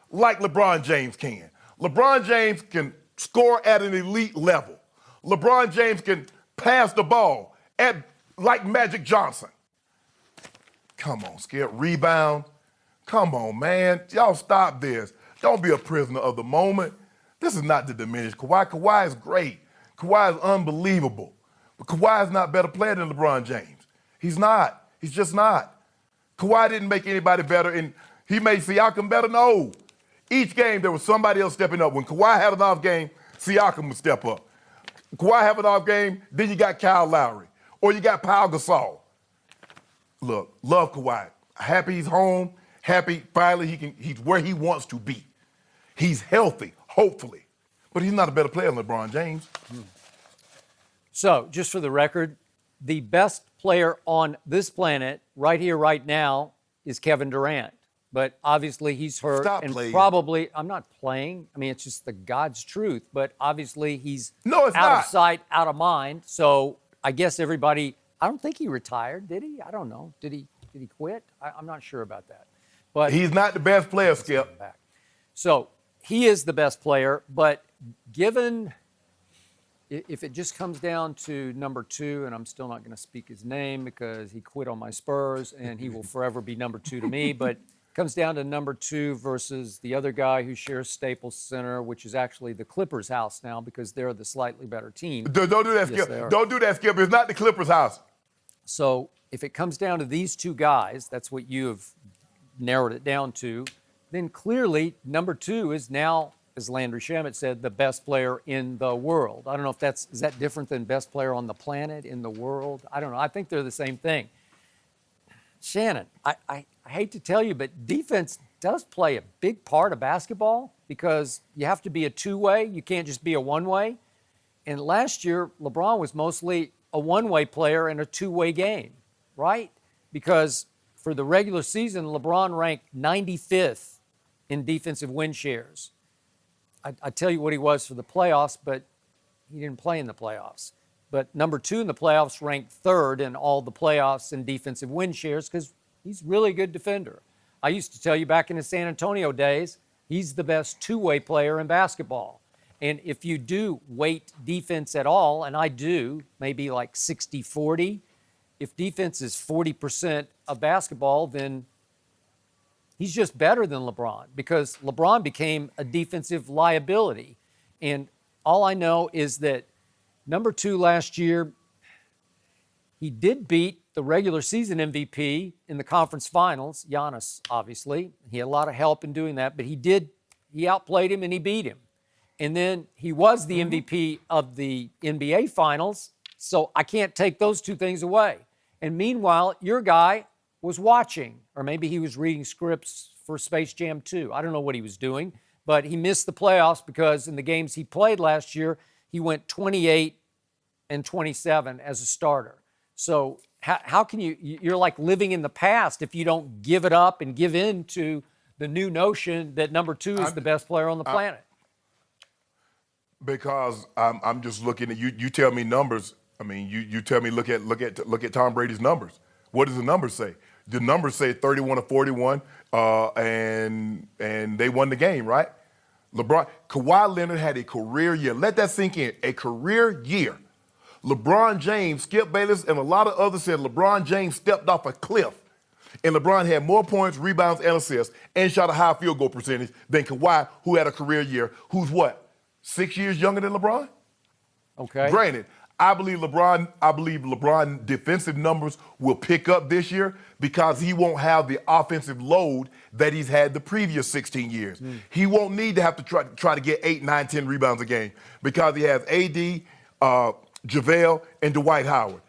like LeBron James can. LeBron James can score at an elite level. LeBron James can pass the ball like Magic Johnson. Come on, Skip. Rebound. Come on, man. Y'all stop this. Don't be a prisoner of the moment. This is not to diminish Kawhi. Kawhi is great. Kawhi is unbelievable. But Kawhi is not a better player than LeBron James. He's not. He's just not. Kawhi didn't make anybody better, and he made Siakam better? No. Each game, there was somebody else stepping up. When Kawhi had an off game, Siakam would step up. Kawhi have an off game, then you got Kyle Lowry. Or you got Pau Gasol. Look, love Kawhi. Happy he's home. Happy finally he's where he wants to be. He's healthy, hopefully. But he's not a better player than LeBron James. So, just for the record, the best player on this planet right here, right now, is Kevin Durant. But obviously he's hurt. Stop and playing. Probably, I'm not playing. I mean, it's just the God's truth. But obviously he's No, it's out not. of sight, out of mind. So I guess everybody, I don't think he retired, did he? I don't know. Did he quit? I'm not sure about that. But He's not the best player, Skip. back. So he is the best player, but given if it just comes down to number 2, and I'm still not going to speak his name because he quit on my Spurs and he will forever be number 2 to me, but it comes down to number 2 versus the other guy who shares Staples Center, which is actually the Clippers' house now because they're the slightly better team. Don't do that, Yes, Skip. they are. Don't do that, Skip. It's not the Clippers' house. So if it comes down to these 2 guys, that's what you have narrowed it down to, then clearly number 2 is now, as Landry Shamet said, the best player in the world. I don't know if is that different than best player on the planet, in the world? I don't know. I think they're the same thing. Shannon, I hate to tell you, but defense does play a big part of basketball because you have to be a two-way. You can't just be a one-way. And last year, LeBron was mostly a one-way player in a two-way game, right? Because for the regular season, LeBron ranked 95th in defensive win shares. I tell you what he was for the playoffs, but he didn't play in the playoffs. But number 2 in the playoffs, ranked 3rd in all the playoffs in defensive win shares because he's really a good defender. I used to tell you back in the San Antonio days, he's the best two-way player in basketball. And if you do weight defense at all, and I do, maybe like 60-40, if defense is 40% of basketball, then he's just better than LeBron because LeBron became a defensive liability. And all I know is that number 2 last year, he did beat the regular season MVP in the conference finals, Giannis, obviously. He had a lot of help in doing that, but he outplayed him and he beat him. And then he was the MVP of the NBA finals, so I can't take those 2 things away. And meanwhile, your guy was watching, or maybe he was reading scripts for Space Jam 2. I don't know what he was doing, but he missed the playoffs because in the games he played last year, he went 28 and 27 as a starter. So how can you're like living in the past if you don't give it up and give in to the new notion that number 2 is the best player on the planet? Because I'm just looking at you. You tell me numbers. I mean, you tell me look at Tom Brady's numbers. What does the numbers say? The numbers say 31-41, and they won the game, right? Kawhi Leonard had a career year. Let that sink in. A career year. LeBron James, Skip Bayless, and a lot of others said LeBron James stepped off a cliff. And LeBron had more points, rebounds, and assists, and shot a high field goal percentage than Kawhi, who had a career year, who's what, 6 years younger than LeBron? Okay. Granted, I believe LeBron defensive numbers will pick up this year because he won't have the offensive load that he's had the previous 16 years. He won't need to have to try to get 8, 9, 10 rebounds a game because he has AD, JaVale, and Dwight Howard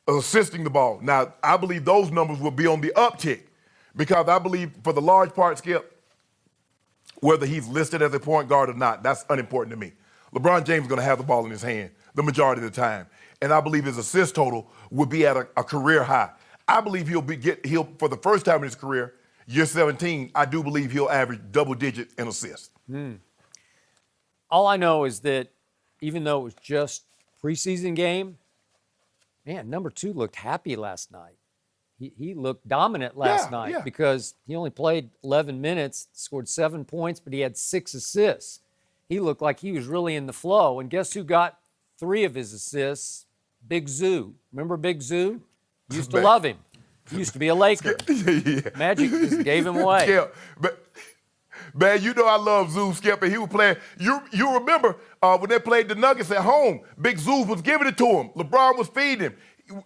assisting the ball. Now, I believe those numbers will be on the uptick because I believe for the large part, Skip, whether he's listed as a point guard or not, that's unimportant to me. LeBron James is going to have the ball in his hand the majority of the time. And I believe his assist total will be at a career high. I believe he'll for the first time in his career, year 17, I do believe he'll average double digits in assists. All I know is that even though it was just preseason game, man, number 2 looked happy last night. He looked dominant last night because he only played 11 minutes, scored 7 points, but he had 6 assists. He looked like he was really in the flow. And guess who got 3 of his assists? Big Zoo. Remember Big Zoo? Used to love him. He used to be a Laker. Magic just gave him away. Yeah, Man, you know I love Zeus Skip, and he was playing. You remember when they played the Nuggets at home, Big Zeus was giving it to him. LeBron was feeding him.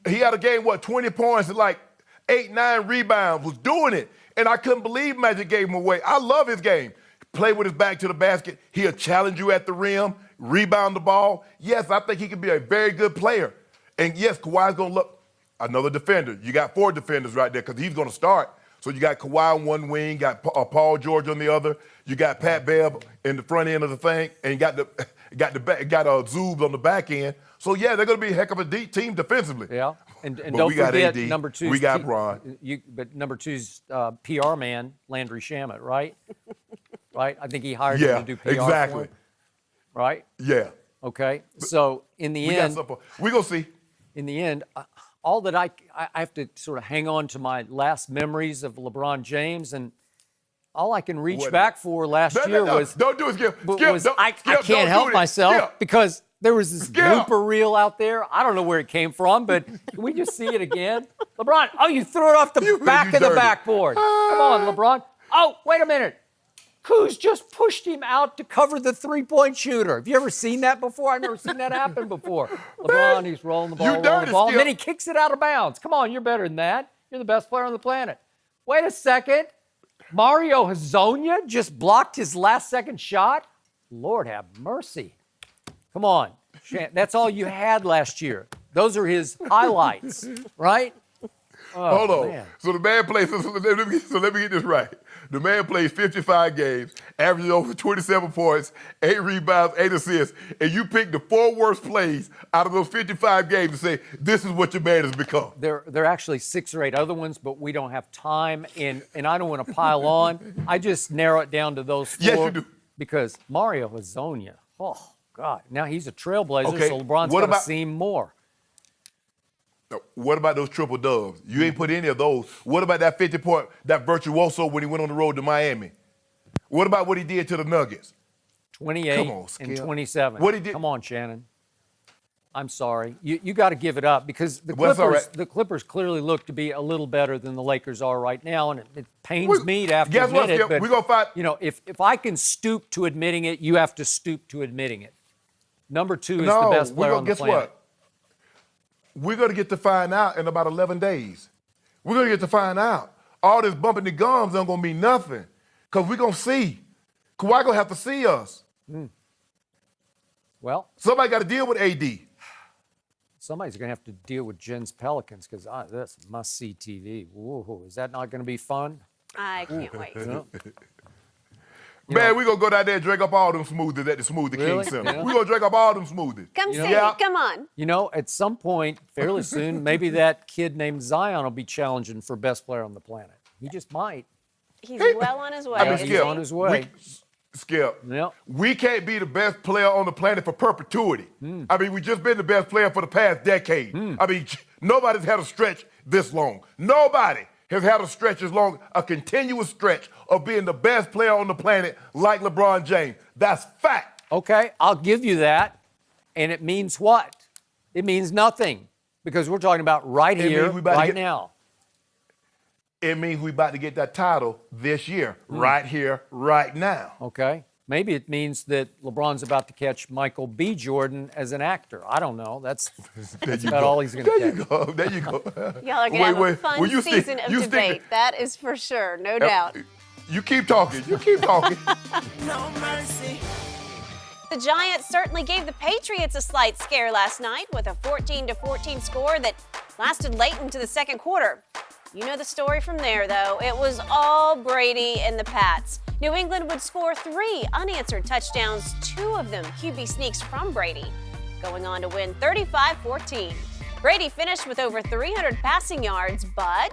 He had a game, 20 points and like 8, 9 rebounds, was doing it. And I couldn't believe Magic gave him away. I love his game. Play with his back to the basket. He'll challenge you at the rim, rebound the ball. Yes, I think he can be a very good player. And yes, Kawhi's going to look another defender. You got 4 defenders right there because he's going to start. So you got Kawhi on one wing, got Paul George on the other. You got Pat Bev in the front end of the thing, and you got Zoobs on the back end. So yeah, they're going to be a heck of a deep team defensively. Yeah, and but don't we got forget AD, number 2. we got Bron. But number 2's PR man, Landry Shamet, right? Right. I think he hired him to do PR. Exactly. For him, right. Yeah. Okay. So in the end, we're going to see. In the end, all that I have to sort of hang on to my last memories of LeBron James, and all I can reach back for last year was don't do it, Skip. I can't help myself because there was this blooper reel out there. I don't know where it came from, but can we just see it again? LeBron, you threw it off the back of the backboard. Come on, LeBron. Oh, wait a minute. Kuz just pushed him out to cover the three-point shooter. Have you ever seen that before? I've never seen that happen before. LeBron, he's rolling the ball, and then he kicks it out of bounds. Come on, you're better than that. You're the best player on the planet. Wait a second. Mario Hezonja just blocked his last-second shot? Lord have mercy. Come on. That's all you had last year. Those are his highlights, right? Oh, hold on. Man. So the man plays, so let me get this right. The man plays 55 games, averages over 27 points, 8 rebounds, 8 assists, and you pick the 4 worst plays out of those 55 games and say, this is what your man has become. There are actually 6 or 8 other ones, but we don't have time, and I don't want to pile on. I just narrow it down to those 4. Yes, you do. Because Mario Hezonja, oh, God. Now he's a trailblazer, okay. So LeBron's got to see more. What about those triple dubs? You ain't put any of those. What about that 50-point, that virtuoso when he went on the road to Miami? What about what he did to the Nuggets? 28 and 27. What he did? Come on, Shannon. I'm sorry. You got to give it up because the Clippers clearly look to be a little better than the Lakers are right now, and it pains me to have to admit it. But we're gonna fight. You know, if I can stoop to admitting it, you have to stoop to admitting it. Number 2 is the best player on the planet. Guess what? We're going to get to find out in about 11 days. We're going to get to find out. All this bumping the gums ain't going to mean nothing because we're going to see. Kawhi going to have to see us. Well, somebody got to deal with AD. Somebody's going to have to deal with Jen's Pelicans because that's must-see TV. Whoa, is that not going to be fun? I can't wait. Man, we're going to go down there and drink up all them smoothies at the Smoothie King Center. We're going to drink up all them smoothies. Come see it. Come on. You know, at some point, fairly soon, maybe that kid named Zion will be challenging for best player on the planet. He just might. He's well on his way. He's on his way. Skip, yep. We can't be the best player on the planet for perpetuity. I mean, we've just been the best player for the past decade. I mean, nobody's had a stretch this long. Nobody has had a stretch as long, a continuous stretch of being the best player on the planet like LeBron James. That's fact. Okay, I'll give you that. And it means what? It means nothing because we're talking about right here, right now. It means we're about to get that title this year, right here, right now. Okay. Maybe it means that LeBron's about to catch Michael B. Jordan as an actor. I don't know. That's about all he's going to catch. There you go. Y'all are going to have a fun season of debate. That is for sure, no doubt. You keep talking. You keep talking. No mercy. The Giants certainly gave the Patriots a slight scare last night with a 14-14 score that lasted late into the second quarter. You know the story from there, though. It was all Brady and the Pats. New England would score 3 unanswered touchdowns, 2 of them QB sneaks from Brady, going on to win 35-14. Brady finished with over 300 passing yards, but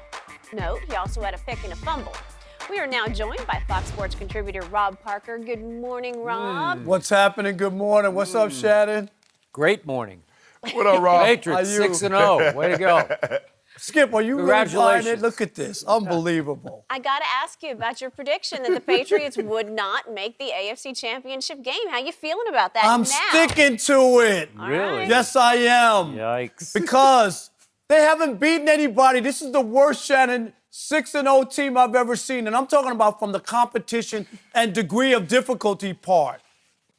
note, he also had a pick and a fumble. We are now joined by Fox Sports contributor Rob Parker. Good morning, Rob. What's happening? Good morning. What's up, Shannon? Great morning. What up, Rob? Patriots 6-0. Way to go. Skip, are you really buying it? Look at this. Unbelievable. I got to ask you about your prediction that the Patriots would not make the AFC Championship game. How you feeling about that I'm now? sticking to it. Really? Yes, I am. Yikes. Because they haven't beaten anybody. This is the worst, Shannon, 6-0 team I've ever seen. And I'm talking about from the competition and degree of difficulty part.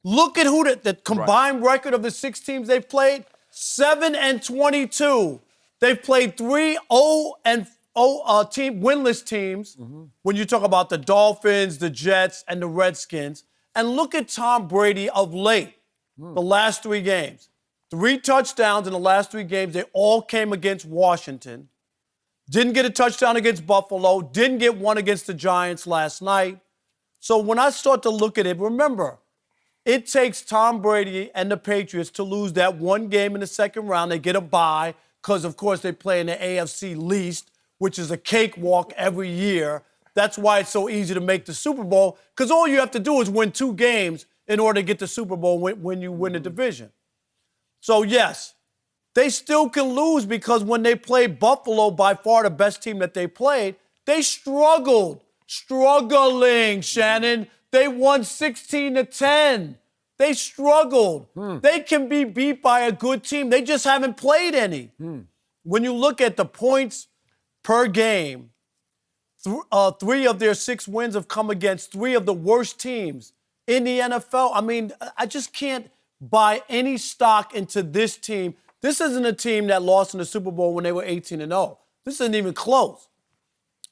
Look at who the combined record of the 6 teams they've played, 7-22. They've played 3 winless teams when you talk about the Dolphins, the Jets, and the Redskins. And look at Tom Brady of late, the last 3 games. 3 touchdowns in the last 3 games. They all came against Washington. Didn't get a touchdown against Buffalo. Didn't get one against the Giants last night. So when I start to look at it, remember, it takes Tom Brady and the Patriots to lose that one game in the second round. They get a bye because, of course, they play in the AFC least, which is a cakewalk every year. That's why it's so easy to make the Super Bowl, because all you have to do is win 2 games in order to get the Super Bowl when you win the division. So, yes, they still can lose because when they played Buffalo, by far the best team that they played, they struggled. Struggling, Shannon. They won 16-10. They struggled. They can be beat by a good team. They just haven't played any. When you look at the points per game, 3 of their 6 wins have come against 3 of the worst teams in the NFL. I mean, I just can't buy any stock into this team. This isn't a team that lost in the Super Bowl when they were 18-0. This isn't even close.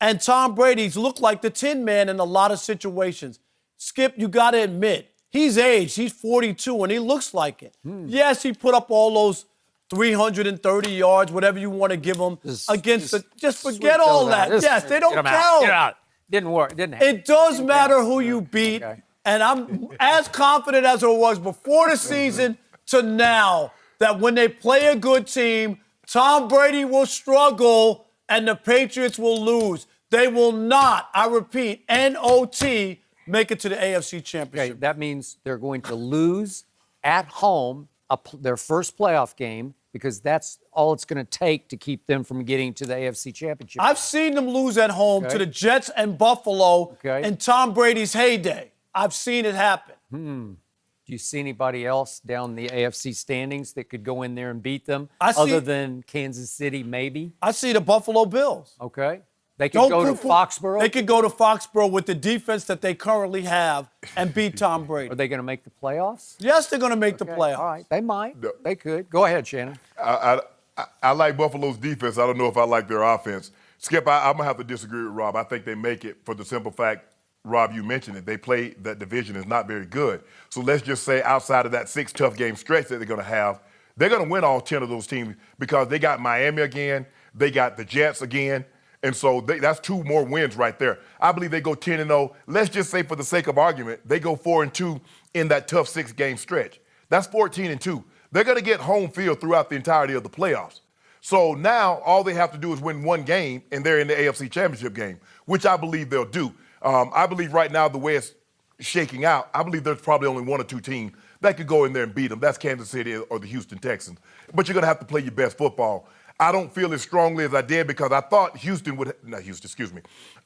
And Tom Brady's looked like the Tin Man in a lot of situations. Skip, you got to admit, he's aged. He's 42, and he looks like it. Yes, he put up all those 330 yards, whatever you want to give him against the. Just forget all that. Yes, they don't count. Get out. Didn't work. Didn't happen. It does matter who you beat. Okay. And I'm as confident as I was before the season to now that when they play a good team, Tom Brady will struggle and the Patriots will lose. They will not, I repeat, N-O-T, make it to the AFC Championship. Okay, that means they're going to lose at home their first playoff game because that's all it's going to take to keep them from getting to the AFC Championship. I've seen them lose at home to the Jets and Buffalo in Tom Brady's heyday. I've seen it happen. Do you see anybody else down the AFC standings that could go in there and beat them other than Kansas City, maybe? I see the Buffalo Bills. Okay. They could go to Foxborough? They could go to Foxborough with the defense that they currently have and beat Tom Brady. Are they going to make the playoffs? Yes, they're going to make the playoffs. All right. They might. They could. Go ahead, Shannon. I like Buffalo's defense. I don't know if I like their offense. Skip, I'm going to have to disagree with Rob. I think they make it for the simple fact, Rob, you mentioned it. They play that division is not very good. So let's just say outside of that 6 tough game stretch that they're going to have, they're going to win all 10 of those teams because they got Miami again. They got the Jets again. And so that's 2 more wins right there. I believe they go 10-0. Let's just say for the sake of argument, they go 4-2 in that tough 6-game stretch. That's 14-2. They're going to get home field throughout the entirety of the playoffs. So now all they have to do is win 1 game, and they're in the AFC Championship game, which I believe they'll do. I believe right now the way it's shaking out, I believe there's probably only 1 or 2 teams that could go in there and beat them. That's Kansas City or the Houston Texans. But you're going to have to play your best football. I don't feel as strongly as I did because I thought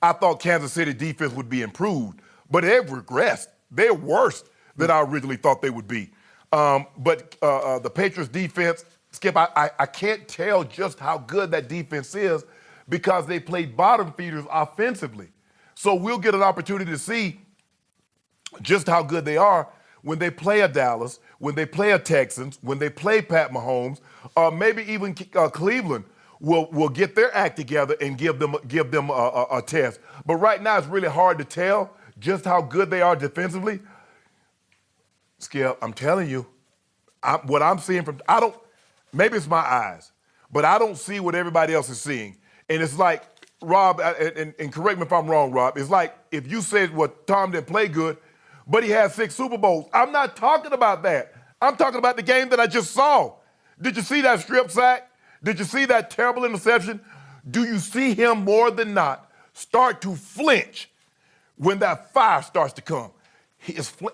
I thought Kansas City defense would be improved, but they've regressed. They're worse than I originally thought they would be. But the Patriots defense, Skip, I can't tell just how good that defense is because they play bottom feeders offensively. So we'll get an opportunity to see just how good they are when they play a Dallas, when they play a Texans, when they play Pat Mahomes, maybe even Cleveland will get their act together and give them a test. But right now it's really hard to tell just how good they are defensively. Skip, I'm telling you, what I'm seeing maybe it's my eyes, but I don't see what everybody else is seeing. And it's like, Rob, and correct me if I'm wrong, Rob, it's like if you said, well, Tom didn't play good, but he had 6 Super Bowls. I'm not talking about that. I'm talking about the game that I just saw. Did you see that strip sack? Did you see that terrible interception? Do you see him more than not start to flinch when that fire starts to come?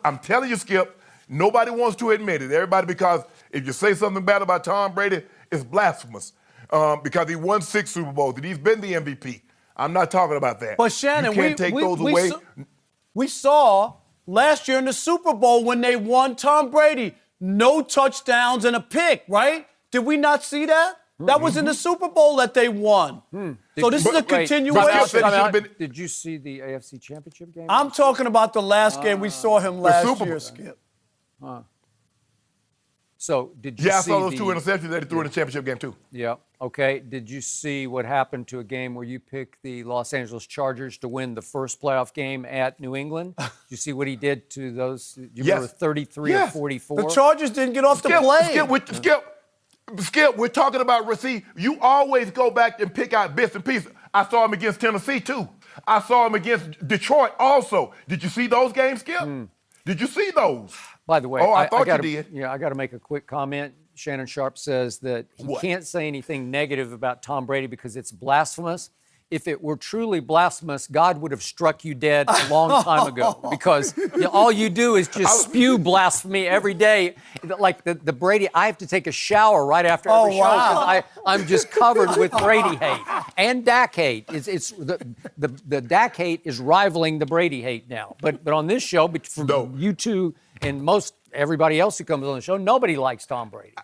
I'm telling you, Skip, nobody wants to admit it. Everybody, because if you say something bad about Tom Brady, it's blasphemous. Because he won 6 Super Bowls and he's been the MVP. I'm not talking about that. But Shannon, you can't take those away. We saw last year in the Super Bowl when they won, Tom Brady, no touchdowns and a pick, right? Did we not see that? That was in the Super Bowl that they won. So this is a continuation. Did you see the AFC Championship game? I'm talking about the last game we saw him last year, Skip. So did you see I saw those 2 interceptions that he threw in the championship game, too. Yeah. Okay. Did you see what happened to a game where you picked the Los Angeles Chargers to win the first playoff game at New England? Did you see what he did to those? Do you remember 33 or 44? The Chargers didn't get off the plane. Skip, we're talking about receive. You always go back and pick out bits and pieces. I saw him against Tennessee, too. I saw him against Detroit also. Did you see those games, Skip? Did you see those? By the way, I thought you did. Yeah, I got to make a quick comment. Shannon Sharpe says that he can't say anything negative about Tom Brady because it's blasphemous. If it were truly blasphemous, God would have struck you dead a long time ago because all you do is just spew blasphemy every day. Like the Brady, I have to take a shower right after every show because I'm just covered with Brady hate and Dak hate. It's the Dak hate is rivaling the Brady hate now. But on this show, from you two and everybody else who comes on the show, nobody likes Tom Brady.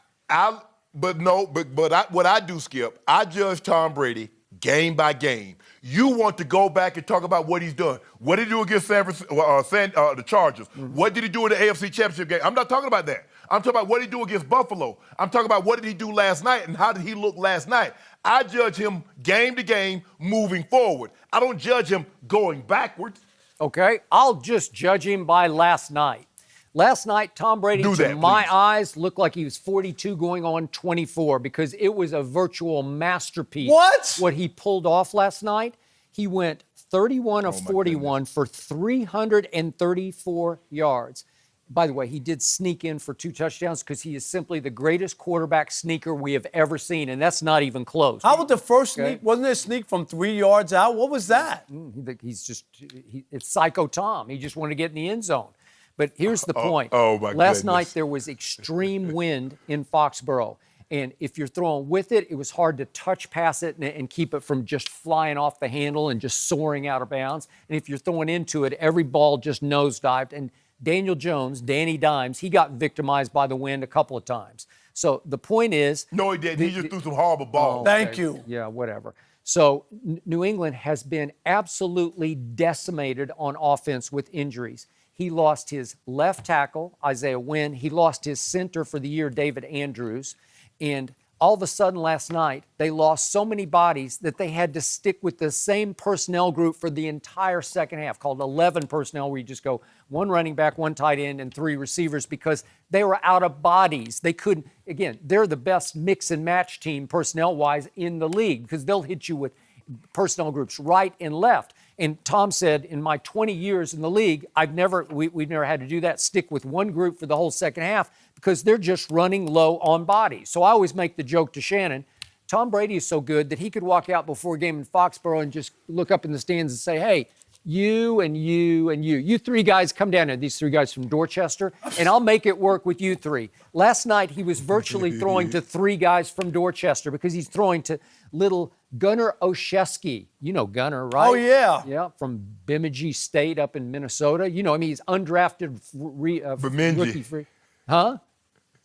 What I do, Skip, I judge Tom Brady game by game. You want to go back and talk about what he's done. What did he do against the Chargers? What did he do in the AFC Championship game? I'm not talking about that. I'm talking about what did he do against Buffalo. I'm talking about what did he do last night and how did he look last night. I judge him game to game moving forward. I don't judge him going backwards. Okay, I'll just judge him by last night. Last night, Tom Brady, to my eyes, looked like he was 42 going on 24 because it was a virtual masterpiece. What he pulled off last night, he went 31 of 41 for 334 yards. By the way, he did sneak in for 2 touchdowns because he is simply the greatest quarterback sneaker we have ever seen, and that's not even close. How about the first sneak? Wasn't there a sneak from 3 yards out? What was that? It's Psycho Tom. He just wanted to get in the end zone. But here's the point. Last night there was extreme wind in Foxborough. And if you're throwing with it, it was hard to touch pass it and keep it from just flying off the handle and just soaring out of bounds. And if you're throwing into it, every ball just nosedived. And Daniel Jones, Danny Dimes, he got victimized by the wind a couple of times. So the point is... No, he didn't. He just threw some horrible balls. Thank you. Yeah, whatever. So New England has been absolutely decimated on offense with injuries. He lost his left tackle, Isaiah Wynn. He lost his center for the year, David Andrews. And all of a sudden last night, they lost so many bodies that they had to stick with the same personnel group for the entire second half, called 11 personnel, where you just go 1 running back, 1 tight end, and 3 receivers because they were out of bodies. They couldn't, again, they're the best mix and match team personnel-wise in the league because they'll hit you with personnel groups right and left. And Tom said, in my 20 years in the league, we've never had to do that, stick with one group for the whole second half because they're just running low on bodies. So I always make the joke to Shannon, Tom Brady is so good that he could walk out before a game in Foxborough and just look up in the stands and say, hey, you and you and you 3 guys come down here, these 3 guys from Dorchester, and I'll make it work with you 3. Last night, he was virtually throwing to 3 guys from Dorchester because he's throwing to little Gunnar Olszewski. You know Gunnar, right? Oh, yeah. Yeah, from Bemidji State up in Minnesota. You know, I mean, he's undrafted rookie free. Huh?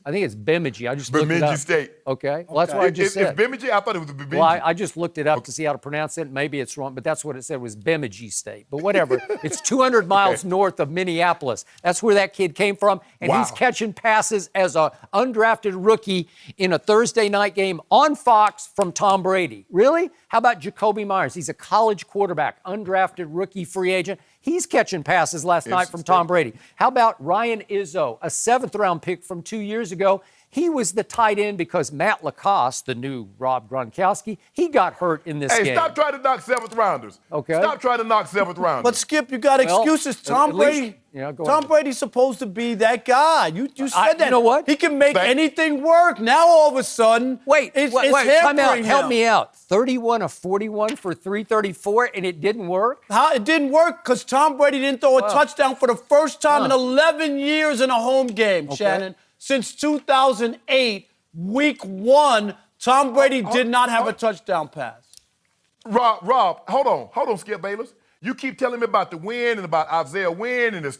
I think it's Bemidji. I just looked it up. Bemidji State. Okay. Well, that's what I just said. It's Bemidji? I thought it was Bemidji. Well, I just looked it up to see how to pronounce it. Maybe it's wrong, but that's what it said was Bemidji State. But whatever. It's 200 miles north of Minneapolis. That's where that kid came from. And he's catching passes as an undrafted rookie in a Thursday night game on Fox from Tom Brady. Really? How about Jacoby Myers? He's a college quarterback, undrafted rookie free agent. He's catching passes last night from Tom Brady. How about Ryan Izzo, a 7th-round pick from 2 years ago? He was the tight end because Matt Lacoste, the new Rob Gronkowski, he got hurt in this game. Hey, stop trying to knock 7th-rounders. Okay. Stop trying to knock 7th-rounders. But, Skip, you got excuses. Tom Brady. Tom Brady's supposed to be that guy. You said that. You know what? He can make anything work. Now, all of a sudden, wait, time out. Him. Help me out. 31 of 41 for 334, and it didn't work? How? It didn't work because Tom Brady didn't throw a touchdown for the first time in 11 years in a home game, Shannon. Since 2008, week 1, Tom Brady did not have a touchdown pass. Rob, hold on, Skip Bayless. You keep telling me about the win and about Isaiah Wynn and his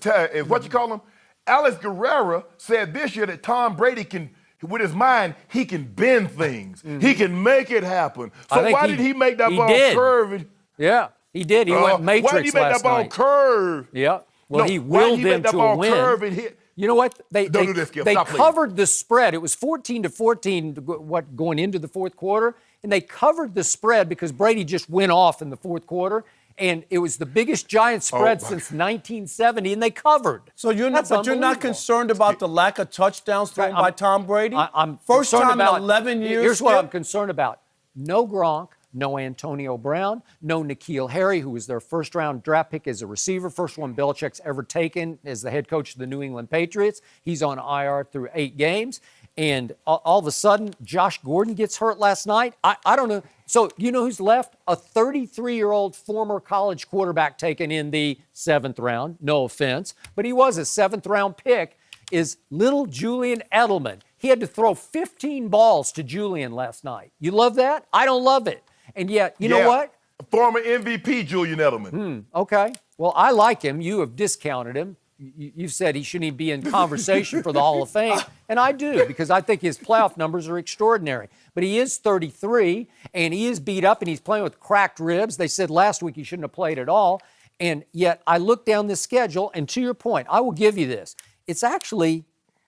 what you call him? Alex Guerrero said this year that Tom Brady can with his mind, he can bend things. He can make it happen. So why did he make that ball curve? Yeah, he did. He went Matrix why did he make that ball curve? Yeah. Well, he willed them to a win. Curve and hit? You know what? They Stop covered the spread. It was 14-14 going into the fourth quarter, and they covered the spread because Brady just went off in the fourth quarter, and it was the biggest Giants spread since 1970, and they covered. So you're not concerned about the lack of touchdowns thrown by Tom Brady? I'm first time in 11 years. Here's what I'm concerned about: no Gronk. No Antonio Brown, no N'Keal Harry, who was their first-round draft pick as a receiver, first one Belichick's ever taken as the head coach of the New England Patriots. He's on IR through 8 games. And all of a sudden, Josh Gordon gets hurt last night. I don't know. So you know who's left? A 33-year-old former college quarterback taken in the 7th round. No offense, but he was a 7th-round pick, is little Julian Edelman. He had to throw 15 balls to Julian last night. You love that? I don't love it. And yet, you know what? Former MVP Julian Edelman. Okay. Well, I like him. You have discounted him. You've said he shouldn't even be in conversation for the Hall of Fame. And I do, because I think his playoff numbers are extraordinary. But he is 33, and he is beat up, and he's playing with cracked ribs. They said last week he shouldn't have played at all. And yet, I look down this schedule, and to your point, I will give you this. It's actually,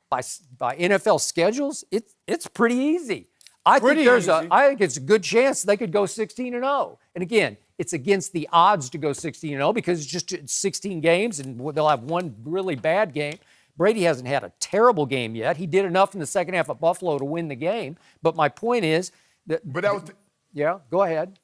by NFL schedules, it's pretty easy. I think it's a good chance they could go 16-0. And again, it's against the odds to go 16-0 because it's just 16 games and they'll have one really bad game. Brady hasn't had a terrible game yet. He did enough in the second half at Buffalo to win the game. But my point is that. But that was. Yeah, go ahead.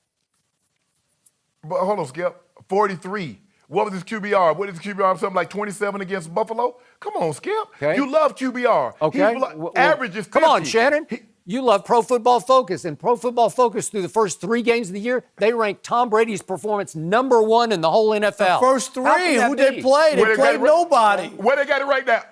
But hold on, Skip. 43. What was his QBR? What is his QBR? Something like 27 against Buffalo? Come on, Skip. Okay. You love QBR. Okay. Average is 50. Come on, Shannon. You love Pro Football Focus, and Pro Football Focus through the first 3 games of the year, they ranked Tom Brady's performance #1 in the whole NFL. The first 3, who they played? They played nobody. Where they got it right now?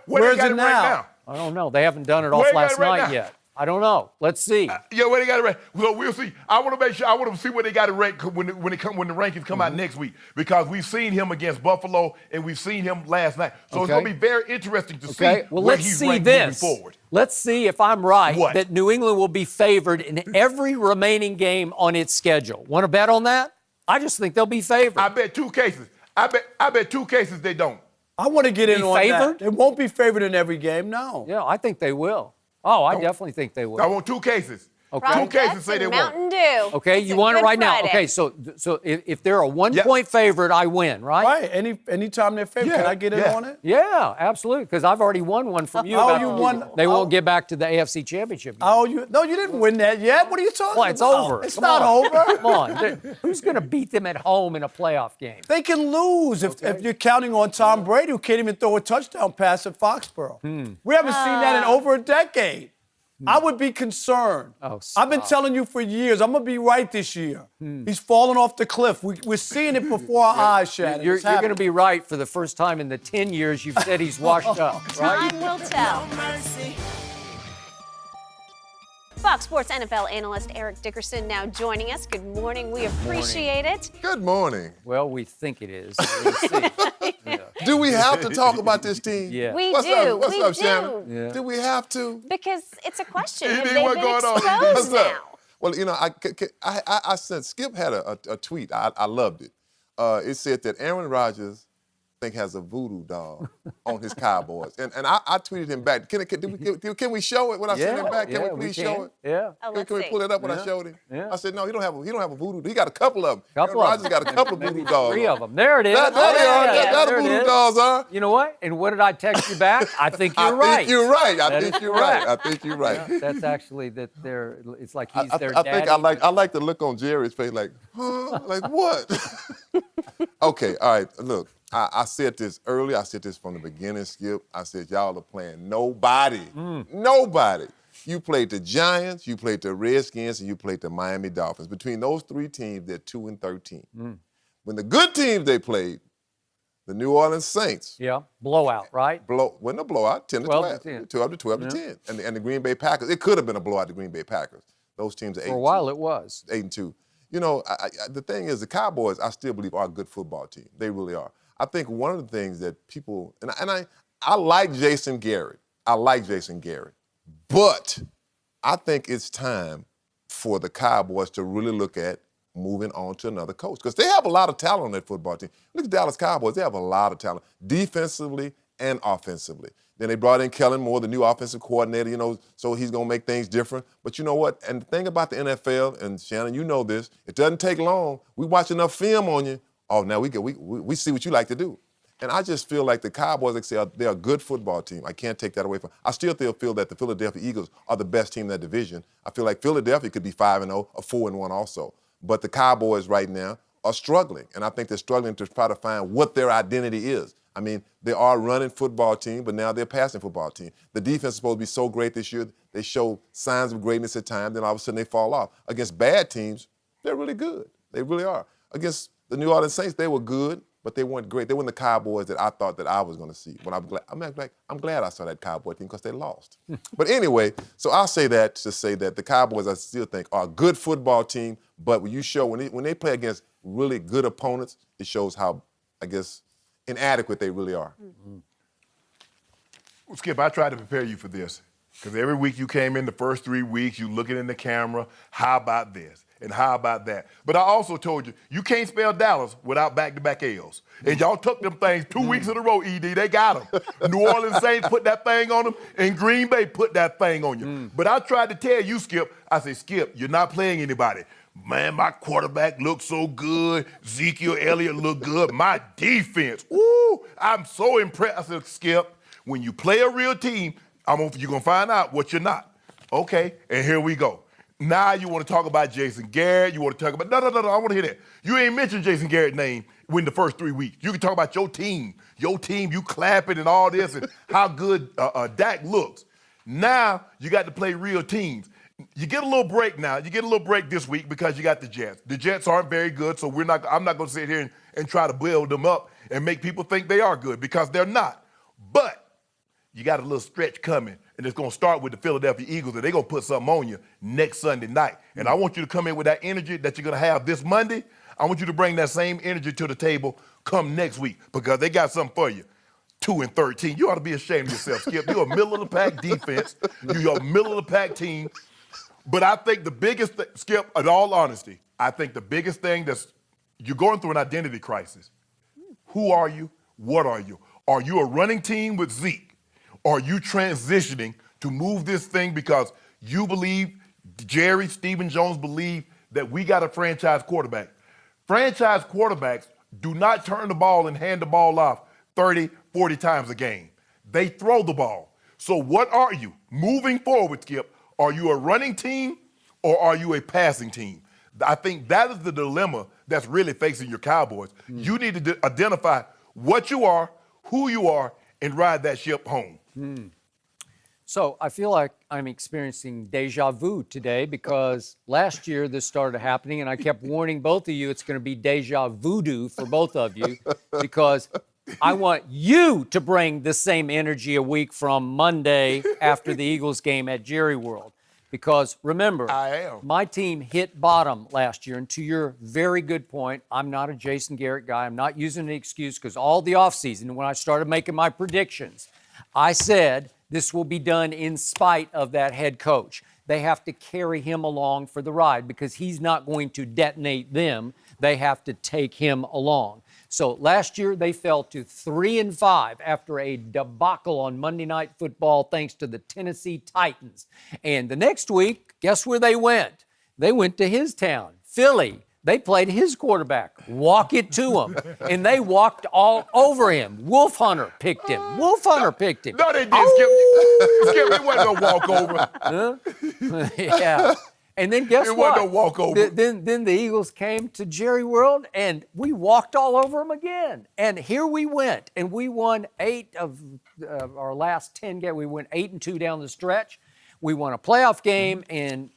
Where they got it now? Right now? I don't know. They haven't done it off last night yet. I don't know. Let's see. Where they got it ranked? Well, we'll see. I want to make sure. I want to see where they got it ranked when the rankings come out next week, because we've seen him against Buffalo and we've seen him last night. So it's going to be very interesting to see where he's ranked moving forward. Let's see if I'm right that New England will be favored in every remaining game on its schedule. Want to bet on that? I just think they'll be favored. I bet 2 cases. I bet 2 cases they don't. I want to get in on favored? that. They won't be favored in every game, no. Yeah, I think they will. Oh, I definitely think they will. I want 2 cases. Okay. 2 cases say they won't. Mountain Dew. Okay, you want it right now. Okay, so if they're a 1-point favorite, I win, right? Right. Anytime they're favored, can I get in on it? Yeah, absolutely. Because I've already won one from you. They won't get back to the AFC Championship game. No, you didn't win that yet. What are you talking about? It's over. It's not over. Come on. Who's going to beat them at home in a playoff game? They can lose if you're counting on Tom Brady, who can't even throw a touchdown pass at Foxborough. We haven't seen that in over a decade. I would be concerned. I've been telling you for years, I'm going to be right this year. He's falling off the cliff. We're seeing it before our eyes, Shannon. You're going to be right for the first time in the 10 years you've said he's washed up, right? Time will tell. Fox Sports NFL analyst Eric Dickerson now joining us. Good morning. We appreciate it. Good morning. Well, we think it is. We'll see. Do we have to talk about this team? Yeah. We What's do. What's we up, do. Shannon? Yeah. Do we have to? Because it's a question. Anything They've what's been going on? exposed What's up? now. Well, you know, I sent Skip had a tweet. I loved it. It said that Aaron Rodgers has a voodoo doll on his Cowboys, and I tweeted him back. Can we show it when I sent him back? Can we please show it? Yeah. Can we pull it up when I showed him? Yeah. I said no, he don't have a voodoo. He got a couple of them. Aaron of Rodgers them. got a couple of voodoo dolls. 3 of them. There it is. That's There it voodoo is. dolls are. You know what? And what did I text you back? I think you're right. I think you're right. I That think is you're correct. right. I think you're right. Yeah, that's actually that they're. It's like he's their I daddy. think I like the look on Jerry's face, like, huh? Like what? Okay, all right. Look, I said this earlier. I said this from the beginning, Skip. I said y'all are playing nobody. Nobody. You played the Giants, you played the Redskins, and you played the Miami Dolphins. Between those 3 teams, they're 2-13. When the good teams they played, the New Orleans Saints. Yeah, blowout, right? Wasn't a blowout, 10 to 12. 12 to 10. And the Green Bay Packers. It could have been a blowout, the Green Bay Packers. Those teams are 8-2. For a while it was. 8-2. You know, the thing is, the Cowboys, I still believe, are a good football team. They really are. I think one of the things that people, and I like Jason Garrett. But I think it's time for the Cowboys to really look at moving on to another coach because they have a lot of talent on that football team. Look at Dallas Cowboys. They have a lot of talent defensively and offensively. Then they brought in Kellen Moore, the new offensive coordinator, so he's going to make things different. But you know what? And the thing about the NFL, and Shannon, you know this, it doesn't take long. We watch enough film on you. Oh, now we see what you like to do. And I just feel like the Cowboys, like I say, they're a good football team. I can't take that away from them. I still feel that the Philadelphia Eagles are the best team in that division. I feel like Philadelphia could be 5-0 or 4-1 also. But the Cowboys right now are struggling, and I think they're struggling to try to find what their identity is. I mean, they are a running football team, but now they're a passing football team. The defense is supposed to be so great this year. They show signs of greatness at times, then all of a sudden they fall off. Against bad teams, they're really good. They really are. Against the New Orleans Saints, they were good, but they weren't great. They weren't the Cowboys that I thought that I was going to see. But I'm glad I saw that Cowboy team because they lost. But anyway, so I'll say that to say that the Cowboys, I still think, are a good football team. But when they play against really good opponents, it shows how, I guess, inadequate they really are. Well, Skip, I tried to prepare you for this because every week you came in the first 3 weeks, you looking in the camera, how about this? And how about that? But I also told you, you can't spell Dallas without back-to-back L's. And y'all took them things 2 weeks in a row, ED. They got them. New Orleans Saints put that thing on them, and Green Bay put that thing on you. But I tried to tell you, Skip, I said, Skip, you're not playing anybody. Man, my quarterback looked so good. Ezekiel Elliott looked good. My defense, ooh, I'm so impressed. I said, Skip, when you play a real team, you're going to find out what you're not. Okay, and here we go. Now you want to talk about Jason Garrett. You want to talk about, no, I want to hear that. You ain't mentioned Jason Garrett's name in the first 3 weeks. You can talk about your team, you clapping and all this and how good Dak looks. Now you got to play real teams. You get a little break now. You get a little break this week because you got the Jets. The Jets aren't very good, so I'm not going to sit here and try to build them up and make people think they are good because they're not. But you got a little stretch coming, and it's going to start with the Philadelphia Eagles, and they're going to put something on you next Sunday night. And I want you to come in with that energy that you're going to have this Monday. I want you to bring that same energy to the table come next week because they got something for you. 2-13. You ought to be ashamed of yourself, Skip. You're a middle-of-the-pack defense. You're a middle-of-the-pack team. But I think the biggest thing, Skip, in all honesty, I think the biggest thing you're going through an identity crisis. Who are you? What are you? Are you a running team with Zeke? Are you transitioning to move this thing because you believe, Jerry, Stephen Jones believe that we got a franchise quarterback? Franchise quarterbacks do not turn the ball and hand the ball off 30, 40 times a game. They throw the ball. So what are you? Moving forward, Skip, are you a running team or are you a passing team? I think that is the dilemma that's really facing your Cowboys. You need to identify what you are, who you are, and ride that ship home. So I feel like I'm experiencing deja vu today because last year this started happening and I kept warning both of you it's going to be deja voodoo for both of you because I want you to bring the same energy a week from Monday after the Eagles game at Jerry World. Because remember, my team hit bottom last year. And to your very good point, I'm not a Jason Garrett guy. I'm not using an excuse because all the offseason, when I started making my predictions, I said this will be done in spite of that head coach. They have to carry him along for the ride because he's not going to detonate them. They have to take him along. So last year they fell to 3-5 after a debacle on Monday Night Football thanks to the Tennessee Titans. And the next week, guess where they went? They went to his town, Philly. They played his quarterback, walk it to him, and they walked all over him. Wolf Hunter picked him. No, they didn't, Skip. It wasn't no walkover. Yeah. And then guess what? It wasn't no walkover. Then the Eagles came to Jerry World, and we walked all over them again. And here we went, and we won 8 of our last 10 games. We went 8-2 down the stretch. We won a playoff game, and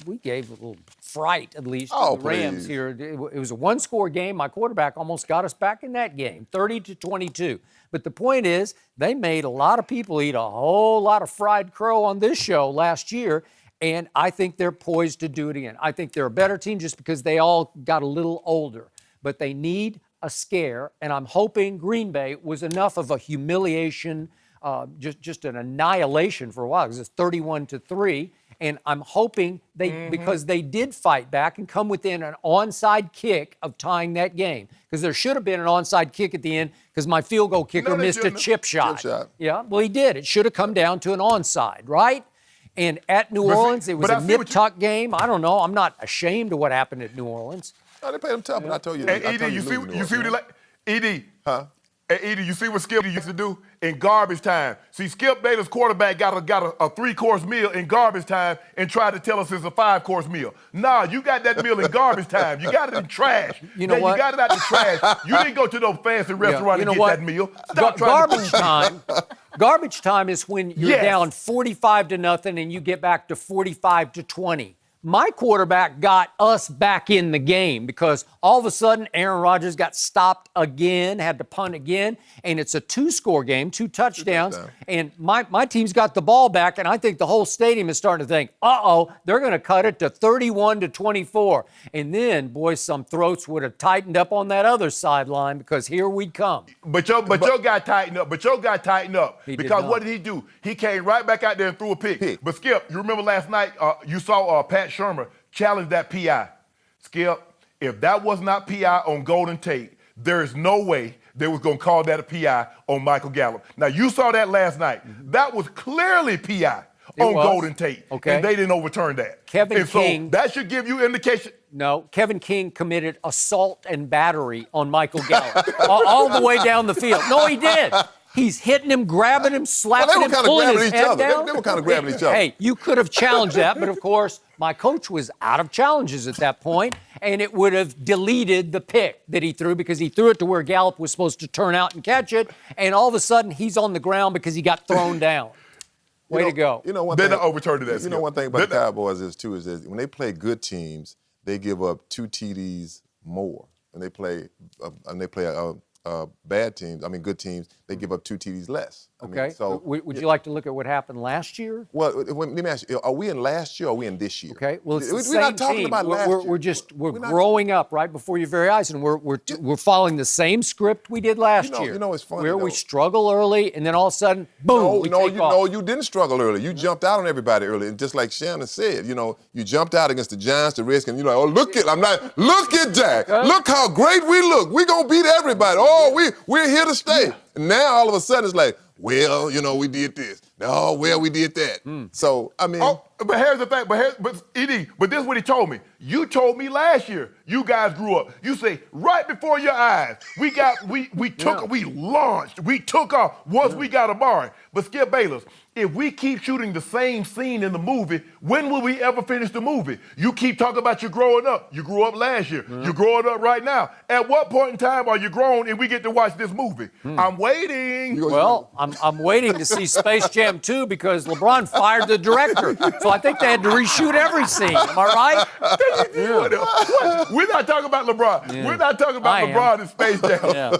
we gave a little fright, at least, to the Rams here. It was a one-score game. My quarterback almost got us back in that game, 30-22. But the point is, they made a lot of people eat a whole lot of fried crow on this show last year, and I think they're poised to do it again. I think they're a better team just because they all got a little older. But they need a scare, and I'm hoping Green Bay was enough of a humiliation just an annihilation for a while because it's 31-3. And I'm hoping because they did fight back and come within an onside kick of tying that game. Because there should have been an onside kick at the end because my field goal kicker missed a chip shot. Yeah, well, he did. It should have come down to an onside, right? And at New Orleans, it was a nip-tuck game. I don't know. I'm not ashamed of what happened at New Orleans. No, they played them tough, but I told you. Hey, Edie, you see what he like? Edie. Huh? Hey, Edie, you see what Skip used to do in garbage time? See, Skip Bayless quarterback got a 3-course meal in garbage time and tried to tell us it's a 5-course meal. Nah, you got that meal in garbage time. You got it in trash. You know what? You got it out the trash. You didn't go to no fancy restaurant and get that meal. Stop garbage time. Garbage time is when you're down 45-0 and you get back to 45-20. My quarterback got us back in the game because all of a sudden Aaron Rodgers got stopped again, had to punt again, and it's a 2-score game, 2 touchdowns, and my team's got the ball back, and I think the whole stadium is starting to think, they're going to cut it to 31-24. And then, boy, some throats would have tightened up on that other sideline because here we come. But your guy tightened up. Because what did he do? He came right back out there and threw a pick. But Skip, you remember last night you saw Pat Shermer challenge that PI. Skip, if that was not PI on Golden Tate, there is no way they was going to call that a PI on Michael Gallup. Now, you saw that last night. That was clearly PI on Golden Tate. Okay. And they didn't overturn that. Kevin King. So that should give you indication. No, Kevin King committed assault and battery on Michael Gallup all the way down the field. No, he did. He's hitting him, grabbing him, slapping him, pulling his head down. They were kind of grabbing each other. Hey, you could have challenged that, but of course, my coach was out of challenges at that point, and it would have deleted the pick that he threw because he threw it to where Gallup was supposed to turn out and catch it, and all of a sudden, he's on the ground because he got thrown down. Way to go. You know one they're thing, not overturned that. You know one thing about the Cowboys is when they play good teams, they give up 2 TDs more. And they play bad teams, good teams, they give up 2 TDs less. Would you like to look at what happened last year? Well, let me ask you, are we in last year or are we in this year? Okay, well, it's the we're same not talking team. about last year. We're growing up right before your very eyes, and we're following the same script we did last year. You know, it's funny, where we struggle early, and then all of a sudden, boom, we take off. No, you didn't struggle early. You jumped out on everybody early, and just like Shannon said, you jumped out against the Giants, the Redskins. You're like, look at Dak. Look how great we look. We're gonna beat everybody. We're here to stay. And now all of a sudden it's like, well, we did this. No, well, we did that. So, but here's the thing. But this is what he told me. You told me last year, you guys grew up. You say, right before your eyes, we launched, we took off once we got a bar. But Skip Bayless, if we keep shooting the same scene in the movie, when will we ever finish the movie? You keep talking about you growing up. You grew up last year. You're growing up right now. At what point in time are you grown and we get to watch this movie? I'm waiting. Well, I'm waiting to see Space Jam 2 because LeBron fired the director. So I think they had to reshoot every scene. Am I right? We're not talking about LeBron. Yeah. We're not talking about LeBron and Space Jam. Yeah.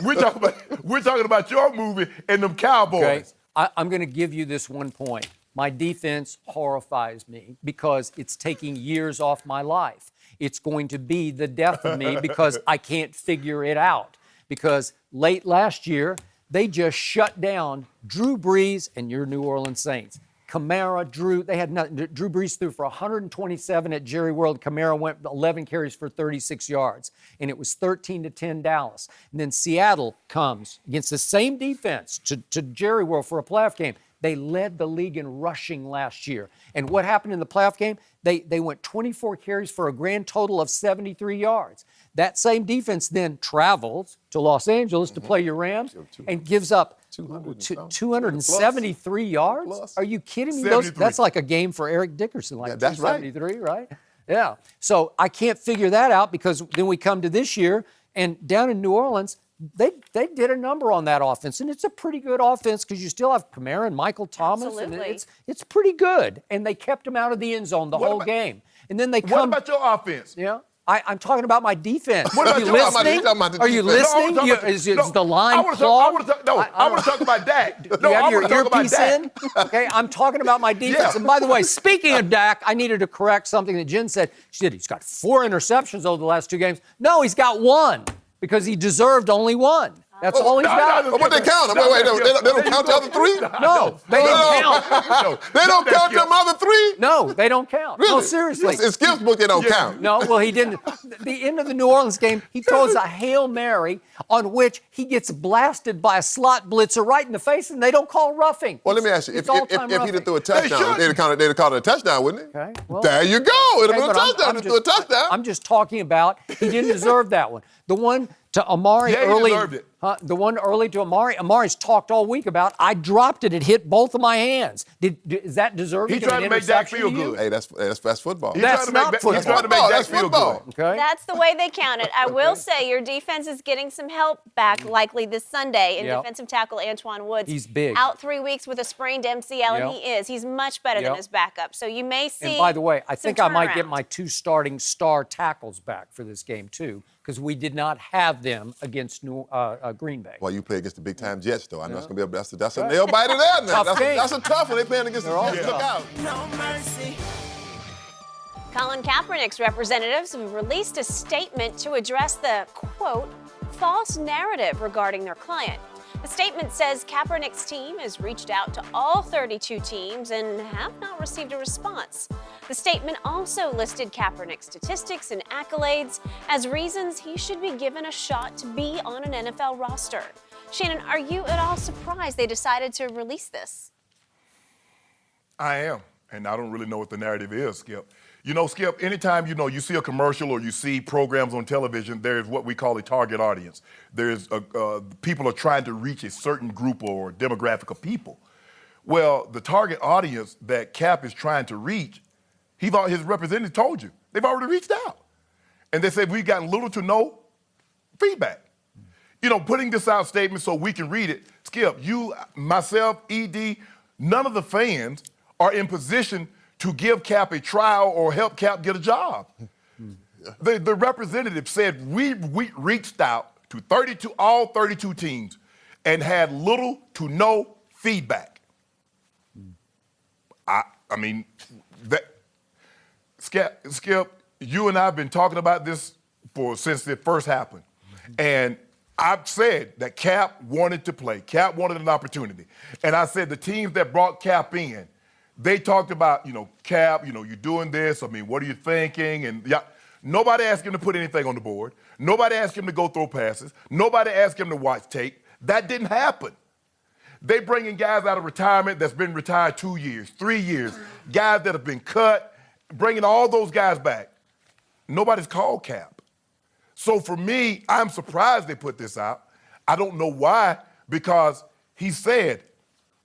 We're talking about your movie and them Cowboys. Okay. I'm going to give you this one point. My defense horrifies me because it's taking years off my life. It's going to be the death of me because I can't figure it out. Because late last year, they just shut down Drew Brees and your New Orleans Saints. Kamara, they had nothing. Drew Brees threw for 127 at Jerry World. Kamara went 11 carries for 36 yards. And it was 13-10 Dallas. And then Seattle comes against the same defense to Jerry World for a playoff game. They led the league in rushing last year. And what happened in the playoff game? They went 24 carries for a grand total of 73 yards. That same defense then travels to Los Angeles to play your Rams and gives up 273 yards? Plus. Are you kidding me? 73. That's like a game for Eric Dickerson, like that's 273, right? Yeah. So I can't figure that out because then we come to this year, and down in New Orleans, they did a number on that offense, and it's a pretty good offense because you still have Kamara and Michael Thomas. Absolutely. And it's pretty good, and they kept him out of the end zone the whole game. And then they come. What about your offense? Yeah. I'm talking about my defense. What Are you listening? Are you listening? Is the line clogged? I want to talk about Dak. You have your earpiece in? Okay, I'm talking about my defense. Yeah. And by the way, speaking of Dak, I needed to correct something that Jen said. She said he's got 4 interceptions over the last 2 games. No, he's got 1 because he deserved only 1. That's all he's got. But they count. Wait, they don't count the other three? No, they don't count. They don't count them other three? No, they don't count. Really? No, seriously. In Skip's book, they don't count. No, well, he didn't. The end of the New Orleans game, he throws a Hail Mary on which he gets blasted by a slot blitzer right in the face, and they don't call roughing. Well, let me ask you, if he did throw a touchdown, they'd have called it a touchdown, wouldn't it? Okay. Well, there you go. It'd have been a touchdown. Threw a touchdown. I'm just talking about he didn't deserve that one. The one to Amari early. He deserved it. The one early to Amari. Amari's talked all week about. I dropped it. It hit both of my hands. Is that deserving? He tried to make Dak feel good. Hey, that's football. That's not football. He's trying to make Dak feel good. Okay. That's the way they count it. I will say your defense is getting some help back likely this Sunday in defensive tackle Antoine Woods. He's big. Out 3 weeks with a sprained MCL, and he is. He's much better than his backup. So you may see. And by the way, I think I might get turnaround. my 2 starting star tackles back for this game too, because we did not have them against Green Bay. Well, you play against the big-time Jets, though. I know it's going to be that's a nail-biter there now. That's a tough one. They're playing against the Jets. Look out. No mercy. Colin Kaepernick's representatives have released a statement to address the, quote, false narrative regarding their client. The statement says Kaepernick's team has reached out to all 32 teams and have not received a response. The statement also listed Kaepernick's statistics and accolades as reasons he should be given a shot to be on an NFL roster. Shannon, are you at all surprised they decided to release this? I am, and I don't really know what the narrative is, Skip. You know, Skip, anytime, you see a commercial or you see programs on television, there's what we call a target audience. There's people are trying to reach a certain group or demographic of people. Well, the target audience that Cap is trying to reach, his representative told you, they've already reached out. And they said, we've gotten little to no feedback. Putting this out statement so we can read it, Skip, you, myself, ED, none of the fans are in position to give Cap a trial or help Cap get a job. The representative said we reached out to all 32 teams and had little to no feedback. I mean, Skip, you and I have been talking about this since it first happened. And I've said that Cap wanted to play. Cap wanted an opportunity. And I said the teams that brought Cap in, they talked about, Cap, you're doing this. I mean, what are you thinking? And nobody asked him to put anything on the board. Nobody asked him to go throw passes. Nobody asked him to watch tape. That didn't happen. They bring in guys out of retirement that's been retired 2 years, 3 years, guys that have been cut, bringing all those guys back. Nobody's called Cap. So for me, I'm surprised they put this out. I don't know why, because he said,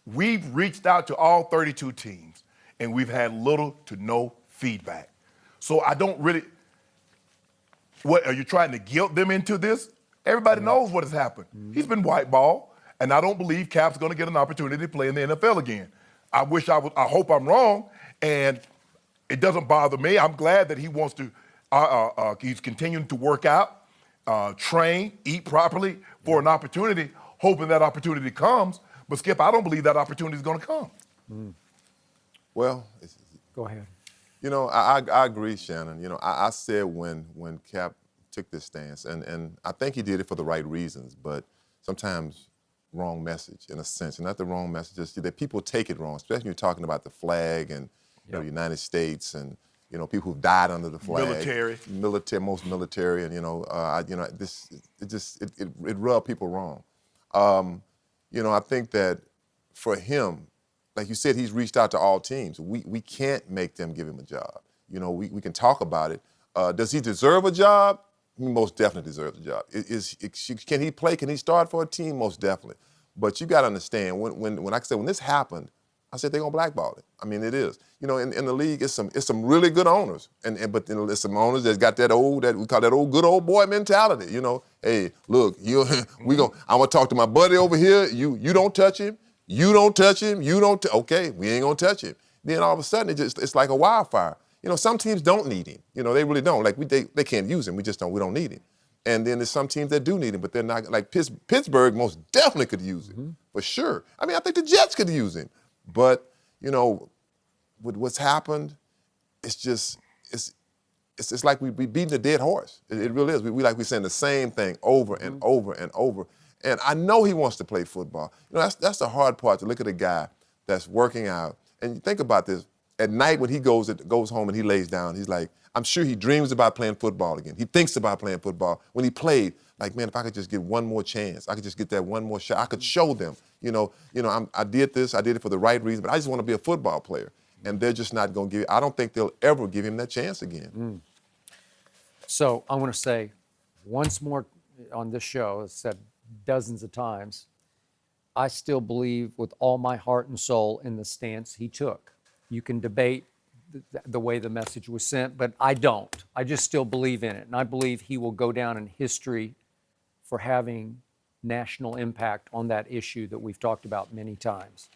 we've reached out to all 32 teams, and we've had little to no feedback. So I don't really, what, are you trying to guilt them into this? Everybody knows what has happened. He's been whiteballed, and I don't believe Cap's going to get an opportunity to play in the NFL again. I hope I'm wrong, and it doesn't bother me. I'm glad that he wants to, he's continuing to work out, train, eat properly for an opportunity, hoping that opportunity comes. But, Skip, I don't believe that opportunity is going to come. Well, Go ahead. I agree, Shannon. I said when Cap took this stance, and I think he did it for the right reasons, but sometimes wrong message in a sense. And not the wrong message, just that people take it wrong, especially when you're talking about the flag and the United States and people who've died under the flag. Most military, and it rubbed people wrong. I think that for him, like you said, he's reached out to all teams. We can't make them give him a job. We can talk about it. Does he deserve a job? He most definitely deserves a job. Can he play? Can he start for a team? Most definitely. But you got to understand, when I said when this happened, I said they're gonna blackball it. I mean, it is. In the league, it's some really good owners, but there's some owners that's got that we call that old good old boy mentality. Hey, look, I'm gonna talk to my buddy over here. You don't touch him. You don't touch him. Okay, we ain't gonna touch him. Then all of a sudden, it's like a wildfire. Some teams don't need him. They really don't. Like they can't use him. We don't need him. And then there's some teams that do need him, but they're not. Like Pittsburgh most definitely could use him for sure. I mean, I think the Jets could use him. But, with what's happened, it's like we beating a dead horse. It really is. We saying the same thing over and over and over. And I know he wants to play football. That's the hard part, to look at a guy that's working out. And you think about this. At night when he goes home and he lays down, he's like, I'm sure he dreams about playing football again. He thinks about playing football. When he played, like, man, if I could just get one more chance, I could just get that one more shot, I could show them, I did this, I did it for the right reason, but I just want to be a football player. And they're just not going to I don't think they'll ever give him that chance again. So I want to say once more on this show, as said dozens of times, I still believe with all my heart and soul in the stance he took. You can debate the way the message was sent, but I don't. I just still believe in it. And I believe he will go down in history for having national impact on that issue that we've talked about many times.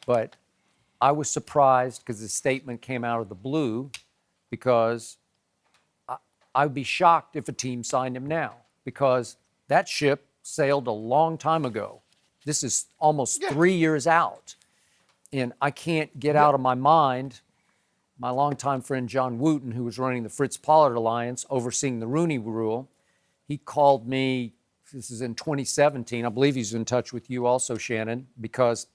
But I was surprised because the statement came out of the blue, because I would be shocked if a team signed him now, because that ship sailed a long time ago. This is almost 3 years out. And I can't get out of my mind my longtime friend John Wooten, who was running the Fritz Pollard Alliance, overseeing the Rooney Rule. He called me, this is in 2017, I believe he's in touch with you also, Shannon, because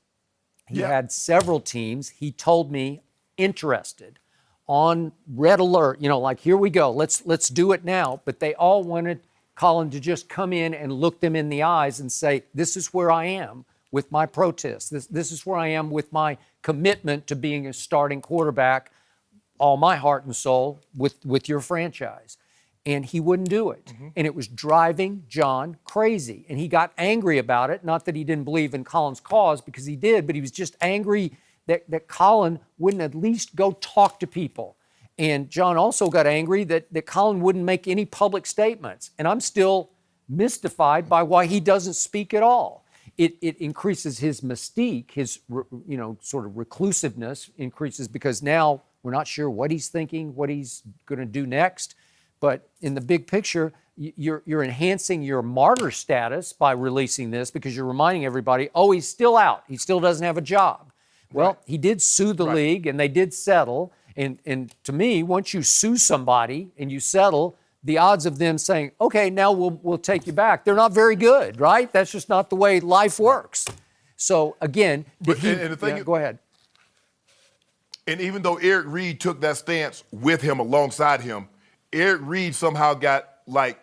he had several teams, he told me, interested, on red alert, like, here we go, let's do it now. But they all wanted Colin to just come in and look them in the eyes and say, this is where I am with my protest. This is where I am with my commitment to being a starting quarterback, all my heart and soul, with your franchise. And he wouldn't do it. And it was driving John crazy. And he got angry about it. Not that he didn't believe in Colin's cause, because he did, but he was just angry that Colin wouldn't at least go talk to people. And John also got angry that Colin wouldn't make any public statements. And I'm still mystified by why he doesn't speak at all. It increases his mystique, his sort of reclusiveness increases, because now we're not sure what he's thinking, what he's going to do next. But in the big picture, you're enhancing your martyr status by releasing this, because you're reminding everybody, oh, he's still out. He still doesn't have a job. Well, he did sue the league, and they did settle. And to me, once you sue somebody and you settle, the odds of them saying, okay, now we'll take you back, they're not very good, right? That's just not the way life works. So again, go ahead. And even though Eric Reed took that stance with him, alongside him, Eric Reed somehow got like,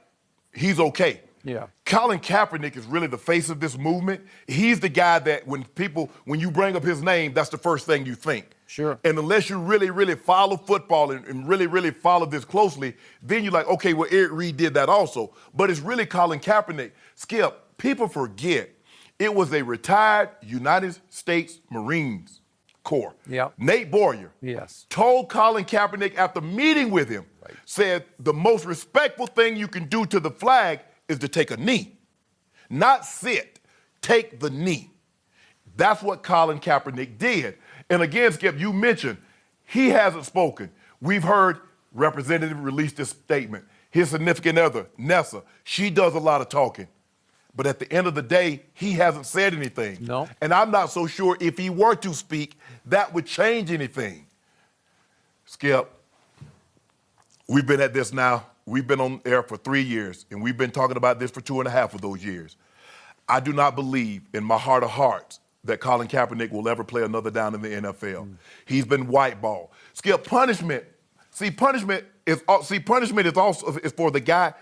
he's okay. Yeah. Colin Kaepernick is really the face of this movement. He's the guy that when you bring up his name, that's the first thing you think. Sure. And unless you really, really follow football and really, really follow this closely, then you're like, okay, well, Eric Reed did that also. But it's really Colin Kaepernick. Skip, people forget it was a retired United States Marines Corps. Yeah. Nate Boyer told Colin Kaepernick after meeting with him, said the most respectful thing you can do to the flag is to take a knee. Not sit, take the knee. That's what Colin Kaepernick did. And again, Skip, you mentioned he hasn't spoken. We've heard Representative release this statement. His significant other, Nessa, she does a lot of talking. But at the end of the day, he hasn't said anything. No. And I'm not so sure if he were to speak, that would change anything. Skip, we've been at this now. We've been on air for 3 years, and we've been talking about this for 2.5 of those years. I do not believe in my heart of hearts that Colin Kaepernick will ever play another down in the NFL. He's been whiteballed. Skip, punishment is also for the guy.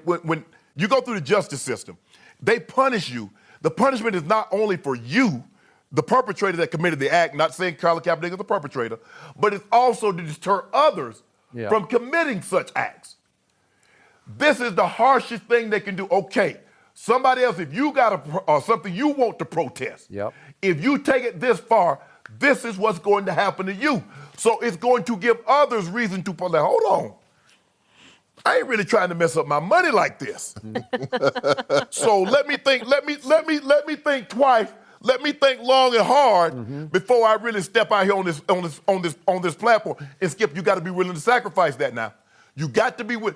When you go through the justice system, they punish you. The punishment is not only for you, the perpetrator that committed the act, not saying Colin Kaepernick is the perpetrator, but it's also to deter others from committing such acts. This is the harshest thing they can do. Okay, somebody else, if you got something you want to protest, if you take it this far, this is what's going to happen to you. So it's going to give others reason to like, hold on. I ain't really trying to mess up my money like this. So let me think twice. Let me think long and hard before I really step out here on this platform. And Skip, you got to be willing to sacrifice that now. You got to be willing.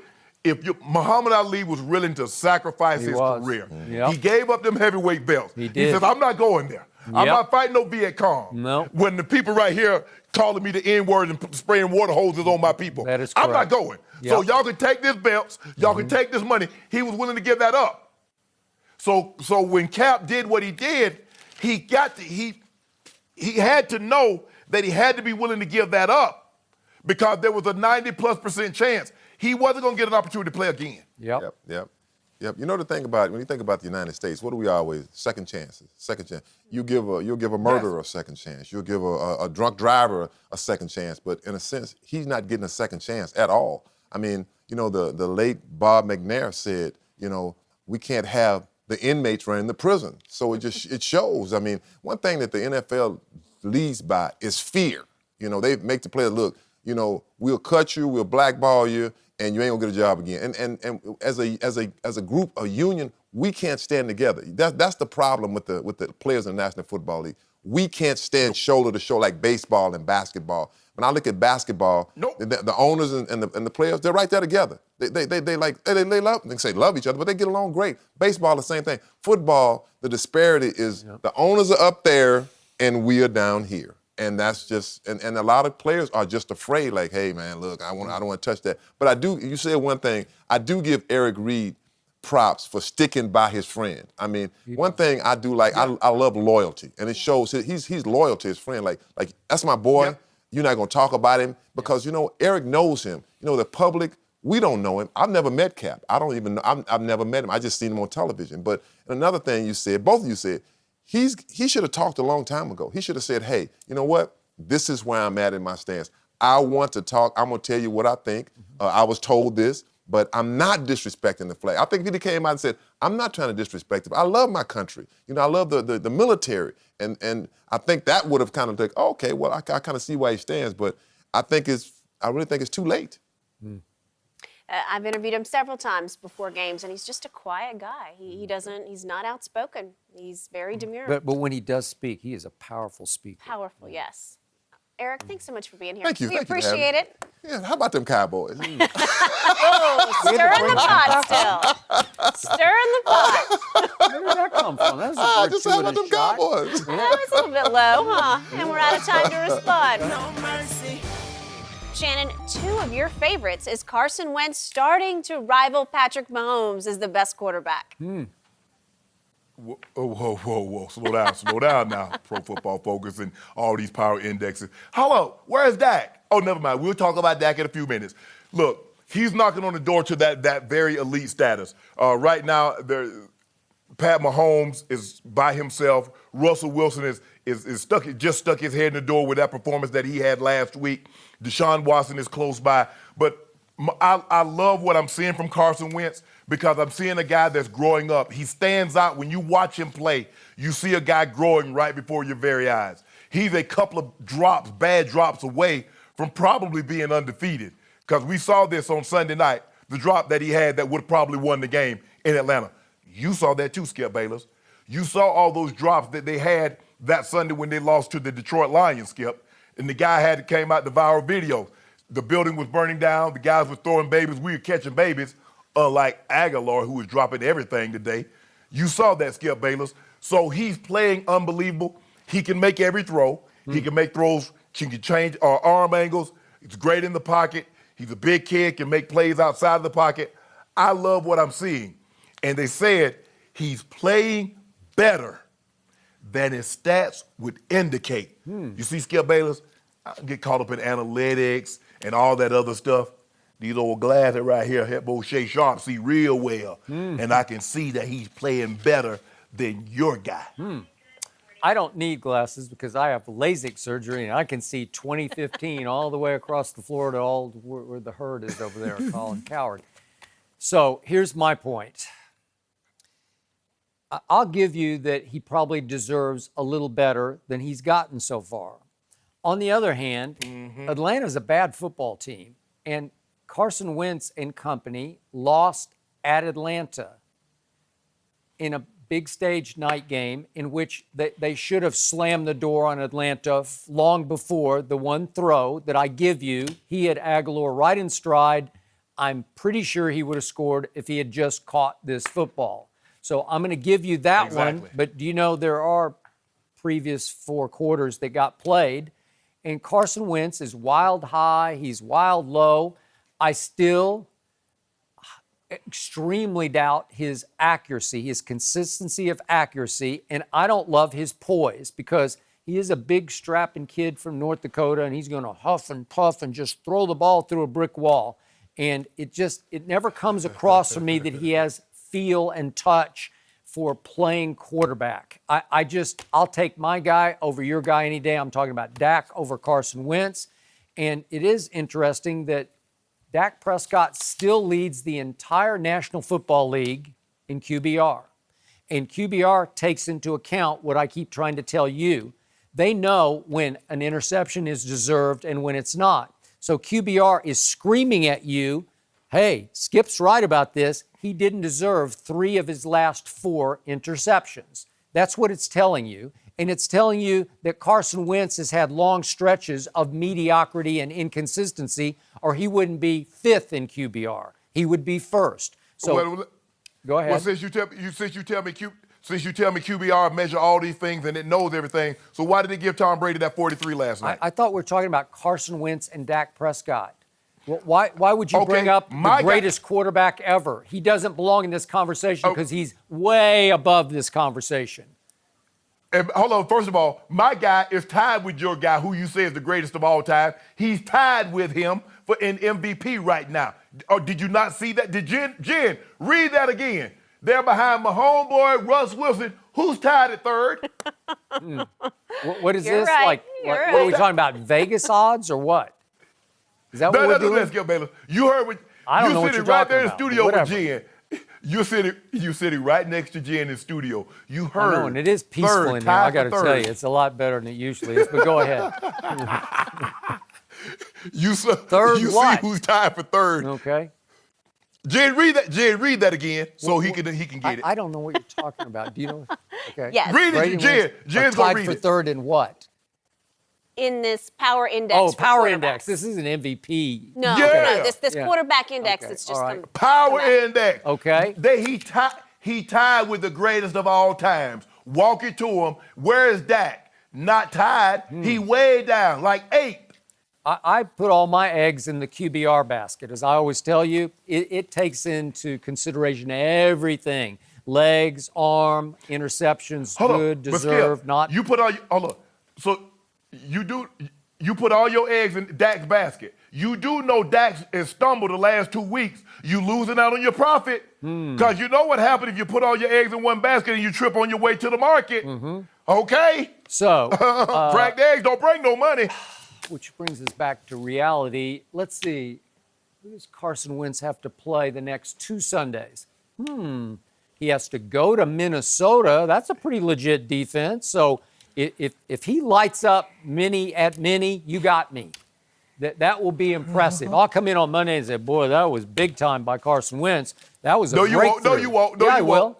Muhammad Ali was willing to sacrifice his career. He gave up them heavyweight belts. He says, I'm not going there. I'm not fighting no Viet Cong. No. When the people right here calling me the N-word and spraying water hoses on my people. That is correct. I'm not going. So y'all can take this belts, y'all can take this money. He was willing to give that up. So when Cap did what he did, he had to know that he had to be willing to give that up because there was a 90+% chance he wasn't going to get an opportunity to play again. Yep. You know the thing about when you think about the United States, what do we always second chances? Second chance. You'll give a murderer a second chance. You'll give a drunk driver a second chance. But in a sense, he's not getting a second chance at all. I mean, you know, the late Bob McNair said, you know, we can't have the inmates running the prison. So it shows. I mean, one thing that the NFL leads by is fear. You know, they make the players look, you know, we'll cut you, we'll blackball you, and you ain't gonna get a job again. And as a group, a union, we can't stand together. That's the problem with the players in the National Football League. We can't stand shoulder to shoulder like baseball and basketball. When I look at basketball, the owners and the players, they're right there together. They love each other, but they get along great. Baseball, the same thing. Football, the disparity is the owners are up there and we are down here. And that's just, and a lot of players are just afraid, like, hey, man, look, I don't want to touch that. But you said one thing, I do give Eric Reed props for sticking by his friend. I mean, one thing I do like, I love loyalty. And it shows he's loyal to his friend. Like that's my boy. Yeah. You're not going to talk about him because, you know, Eric knows him. You know, the public, we don't know him. I've never met Cap. I don't even know. I've never met him. I just seen him on television. But another thing you said, both of you said, he should have talked a long time ago. He should have said, hey, you know what? This is where I'm at in my stance. I want to talk. I'm going to tell you what I think. I was told this, but I'm not disrespecting the flag. I think if he came out and said, I'm not trying to disrespect it. I love my country. You know, I love the military. And I think that would have kind of like, oh, okay, well, I kind of see where he stands, but I really think it's too late. I've interviewed him several times before games, and he's just a quiet guy. He's not outspoken. He's very demure. But when he does speak, he is a powerful speaker. Powerful, yes. Eric, thanks so much for being here. Thank you. We appreciate it. Yeah, how about them Cowboys? Oh, stirring the pot still. Stirring the pot. Where did that come from? That was a just how about them Cowboys? That was a little bit low, huh? And we're out of time to respond. No mercy. Shannon, two of your favorites. Is Carson Wentz starting to rival Patrick Mahomes as the best quarterback? Whoa. Slow down now, Pro Football Focus and all these power indexes. Hello, where's Dak? Oh, never mind. We'll talk about Dak in a few minutes. Look, he's knocking on the door to that very elite status. Right now, Pat Mahomes is by himself. Russell Wilson is stuck his head in the door with that performance that he had last week. Deshaun Watson is close by. But I love what I'm seeing from Carson Wentz because I'm seeing a guy that's growing up. He stands out. When you watch him play, you see a guy growing right before your very eyes. He's a couple of bad drops away from probably being undefeated because we saw this on Sunday night, the drop that he had that would have probably won the game in Atlanta. You saw that too, Skip Bayless. You saw all those drops that they had that Sunday when they lost to the Detroit Lions, Skip. And the guy came out the viral video. The building was burning down. The guys were throwing babies. We were catching babies, unlike Aguilar, who was dropping everything today. You saw that, Skip Bayless. So he's playing unbelievable. He can make every throw. He can make throws. He can change arm angles. He's great in the pocket. He's a big kid, can make plays outside of the pocket. I love what I'm seeing. And they said he's playing better than his stats would indicate. You see, Skip Bayless, I get caught up in analytics and all that other stuff. These old glasses right here help old Shay Sharpe see real well. And I can see that he's playing better than your guy. I don't need glasses because I have LASIK surgery and I can see 2015 all the way across the floor to where the herd is over there, Colin Coward. So here's my point. I'll give you that he probably deserves a little better than he's gotten so far. On the other hand, Atlanta's a bad football team, and Carson Wentz and company lost at Atlanta in a big stage night game in which they should have slammed the door on Atlanta long before the one throw that I give you. He had Aguilar right in stride. I'm pretty sure he would have scored if he had just caught this football. So I'm going to give you that one. But do you know there are previous 4 quarters that got played? And Carson Wentz is wild high. He's wild low. I still extremely doubt his accuracy, his consistency of accuracy, and I don't love his poise because he is a big strapping kid from North Dakota, and he's going to huff and puff and just throw the ball through a brick wall. And it never comes across for me that he has feel and touch for playing quarterback. I'll take my guy over your guy any day. I'm talking about Dak over Carson Wentz. And it is interesting that Dak Prescott still leads the entire National Football League in QBR. And QBR takes into account what I keep trying to tell you. They know when an interception is deserved and when it's not. So QBR is screaming at you, hey, Skip's right about this. He didn't deserve 3 of his last 4 interceptions. That's what it's telling you. And it's telling you that Carson Wentz has had long stretches of mediocrity and inconsistency, or he wouldn't be 5th in QBR. He would be 1st. So go ahead. Well, since you tell me QBR measure all these things and it knows everything, so why did it give Tom Brady that 43 last night? I thought we were talking about Carson Wentz and Dak Prescott. Well, why would you bring up the greatest quarterback ever? He doesn't belong in this conversation because he's way above this conversation. And hold on, first of all, my guy is tied with your guy, who you say is the greatest of all time. He's tied with him in MVP right now. Oh, did you not see that? Did Jen, read that again. They're behind my homeboy, Russ Wilson, who's tied at 3rd. What is You're this? right. What are we talking about, Vegas odds or what? Is that what we're doing? Let's go, Bayless. You heard what I don't know what sitting you're right talking there in the about, studio but with Jen. You sitting right next to Jen in the studio. You heard. I know, and it is peaceful in here. I got to tell you, it's a lot better than it usually is. But go ahead. You see who's tied for 3rd. Okay. Jen, read that again so he can get it. I don't know what you're talking about. Do you know? Okay. Yes. Read Brady it, Jen. Jen's gonna read tied it. for 3rd in what? In this power index. Oh, for power quarterbacks. index. This is an MVP. No, Yeah. this Yeah. quarterback index Okay, that's just all right. come. Power index. Okay. He tied with the greatest of all times. Walk it to him. Where is Dak? Not tied. He way down, like 8th. I put all my eggs in the QBR basket. As I always tell you, it takes into consideration everything. Legs, arm, interceptions, good, But Skip, deserved, not. You put all so you put all your eggs in Dak's basket. You do know Dak has stumbled the last 2 weeks. You losing out on your profit. Because you know what happened if you put all your eggs in one basket and you trip on your way to the market. Okay? So, Cracked eggs don't bring no money. which brings us back to reality. Let's see. Who does Carson Wentz have to play the next 2 Sundays? He has to go to Minnesota. That's a pretty legit defense. So if he lights up Mini at Mini, you got me. That will be impressive. I'll come in on Monday and say, boy, that was big time by Carson Wentz. That was a breakthrough. No, you won't. I will.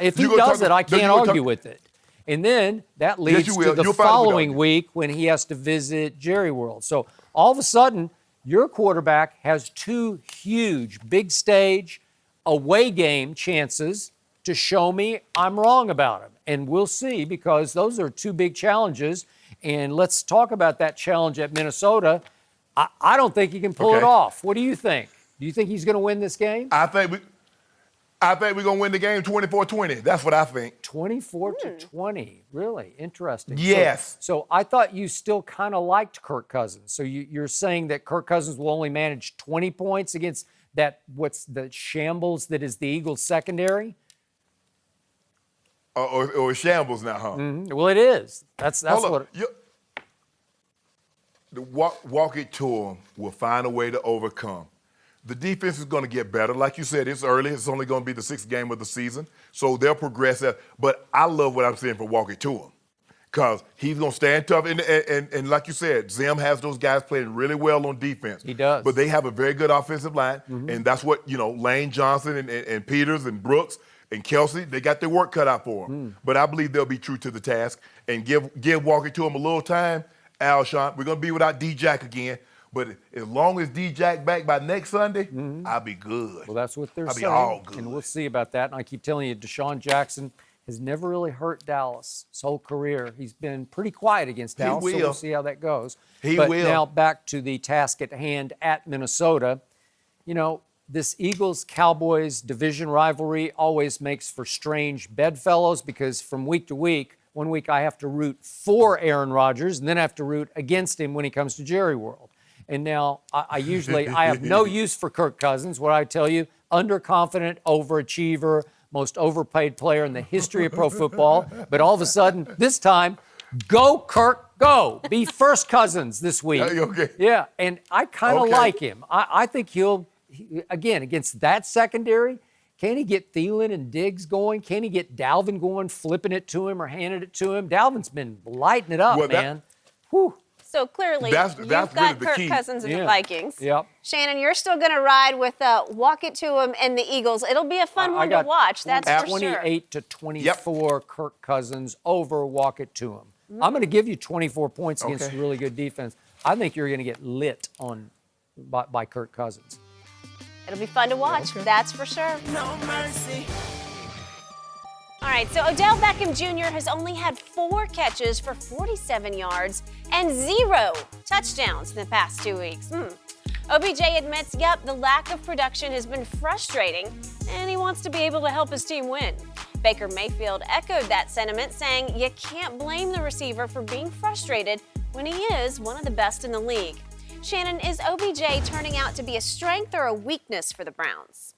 If he does it, I can't argue with it. And then that leads to the following week when he has to visit Jerry World. So all of a sudden, your quarterback has 2 huge, big stage, away game chances to show me I'm wrong about him. And we'll see, because those are 2 big challenges. And let's talk about that challenge at Minnesota. I don't think he can pull it off. What do you think? Do you think he's going to win this game? I think we're going to win the game 24-20. That's what I think. 24-20. Really interesting. Yes. So I thought you still kind of liked Kirk Cousins. So you're saying that Kirk Cousins will only manage 20 points against what's the shambles that is the Eagles secondary? Or shambles now, huh? Well, it is. That's what. Walk it to him. We'll find a way to overcome. The defense is going to get better. Like you said, it's early. It's only going to be the 6th game of the season. So they'll progress. But I love what I'm saying for walk it to him, because he's going to stand tough. And like you said, Zim has those guys playing really well on defense. He does. But they have a very good offensive line. And that's what, Lane Johnson and Peters and Brooks and Kelsey, they got their work cut out for them. But I believe they'll be true to the task and give walk it to him a little time. Alshon, we're going to be without D-Jack again. But as long as D-Jack back by next Sunday, I'll be good. Well, that's what they're saying. I'll be all good. And we'll see about that. And I keep telling you, Deshaun Jackson has never really hurt Dallas his whole career. He's been pretty quiet against Dallas, so we'll see how that goes. But now back to the task at hand at Minnesota. this Eagles-Cowboys division rivalry always makes for strange bedfellows because from week to week, one week I have to root for Aaron Rodgers, and then I have to root against him when he comes to Jerry World. And now I have no use for Kirk Cousins. What I tell you, underconfident, overachiever, most overpaid player in the history of pro football. But all of a sudden, this time, go Kirk, go. Be first Cousins this week. Okay. Yeah, and I kind of like him. I think again, against that secondary, can he get Thielen and Diggs going? Can he get Dalvin going, flipping it to him or handing it to him? Dalvin's been lighting it up, man. Whew. So clearly, that's you've really got the Kirk key. Cousins and the Vikings. Yep. Shannon, you're still going to ride with walk it to him and the Eagles. It'll be a fun one to watch, that's for sure. 28 to 24, Kirk Cousins over walk it to him. I'm going to give you 24 points against a really good defense. I think you're going to get lit by Kirk Cousins. It'll be fun to watch, that's for sure. No mercy. All right, so Odell Beckham Jr. has only had 4 catches for 47 yards and 0 touchdowns in the past 2 weeks. OBJ admits, the lack of production has been frustrating, and he wants to be able to help his team win. Baker Mayfield echoed that sentiment, saying you can't blame the receiver for being frustrated when he is one of the best in the league. Shannon, is OBJ turning out to be a strength or a weakness for the Browns?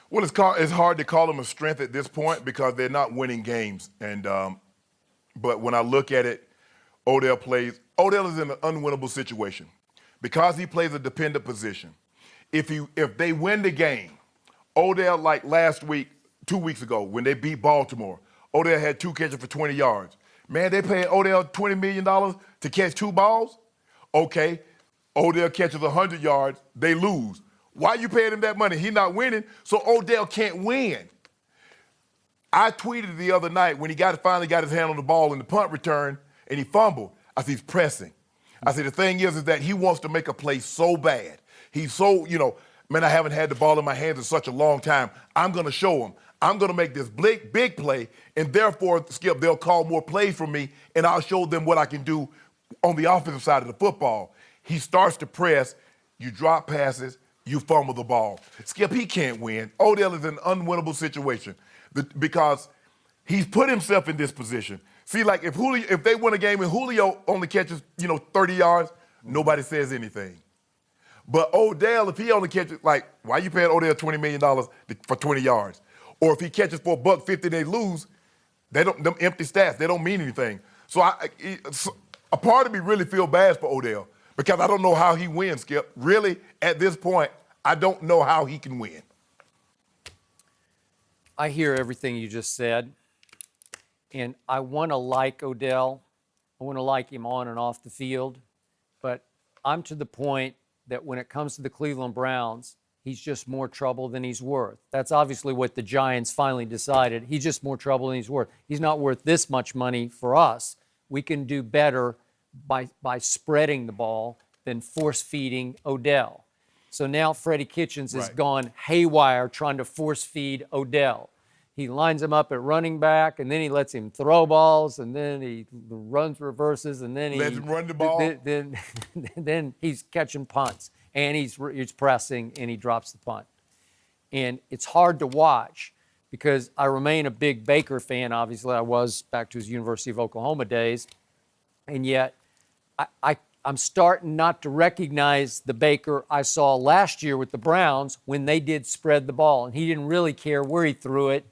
Well, it's hard to call them a strength at this point because they're not winning games. But when I look at it, Odell is in an unwinnable situation because he plays a dependent position. If they win the game, Odell, like last week, 2 weeks ago, when they beat Baltimore, Odell had 2 catches for 20 yards. Man, they paid Odell $20 million to catch 2 balls? Okay, Odell catches 100 yards, they lose. Why you paying him that money? He's not winning, so Odell can't win. I tweeted the other night when he finally got his hand on the ball in the punt return and he fumbled. I said, he's pressing. I said, the thing is that he wants to make a play so bad. He's so, man, I haven't had the ball in my hands in such a long time. I'm going to show him. I'm going to make this big play, and therefore, Skip, they'll call more plays from me, and I'll show them what I can do on the offensive side of the football. He starts to press, you drop passes, you fumble the ball. Skip, he can't win. Odell is in an unwinnable situation because he's put himself in this position. See, like if they win a game and Julio only catches, 30 yards, nobody says anything. But Odell, if he only catches, like, why you paying Odell $20 million for 20 yards? Or if he catches for $150 and they lose, them empty stats, they don't mean anything. So a part of me really feel bad for Odell. Because I don't know how he wins, Skip. Really, at this point, I don't know how he can win. I hear everything you just said, and I want to like Odell. I want to like him on and off the field, but I'm to the point that when it comes to the Cleveland Browns, he's just more trouble than he's worth. That's obviously what the Giants finally decided. He's just more trouble than he's worth. He's not worth this much money for us. We can do better by spreading the ball than force-feeding Odell. So now Freddie Kitchens has gone haywire trying to force-feed Odell. He lines him up at running back, and then he lets him throw balls, and then he runs reverses, and then he lets him run the ball. Then he's catching punts, and he's pressing, and he drops the punt. And it's hard to watch because I remain a big Baker fan. Obviously, I was back to his University of Oklahoma days, and yet I'm starting not to recognize the Baker I saw last year with the Browns when they did spread the ball, and he didn't really care where he threw it.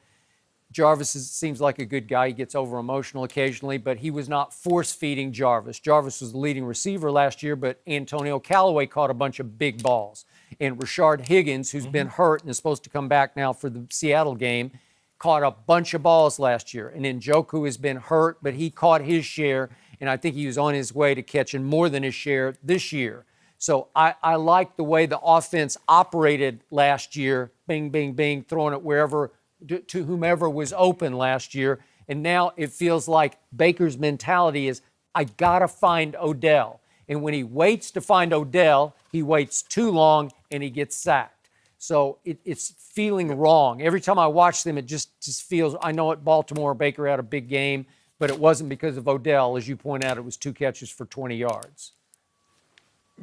Jarvis seems like a good guy. He gets over-emotional occasionally, but he was not force-feeding Jarvis. Jarvis was the leading receiver last year, but Antonio Callaway caught a bunch of big balls. And Rashard Higgins, who's been hurt and is supposed to come back now for the Seattle game, caught a bunch of balls last year. And Njoku has been hurt, but he caught his share, and I think he was on his way to catching more than his share this year. So I like the way the offense operated last year, bing, bing, bing, throwing it wherever, to whomever was open last year. And now it feels like Baker's mentality is, I got to find Odell. And when he waits to find Odell, he waits too long and he gets sacked. So it's feeling wrong. Every time I watch them, it just feels, I know at Baltimore, Baker had a big game, but it wasn't because of Odell. As you point out, it was 2 catches for 20 yards.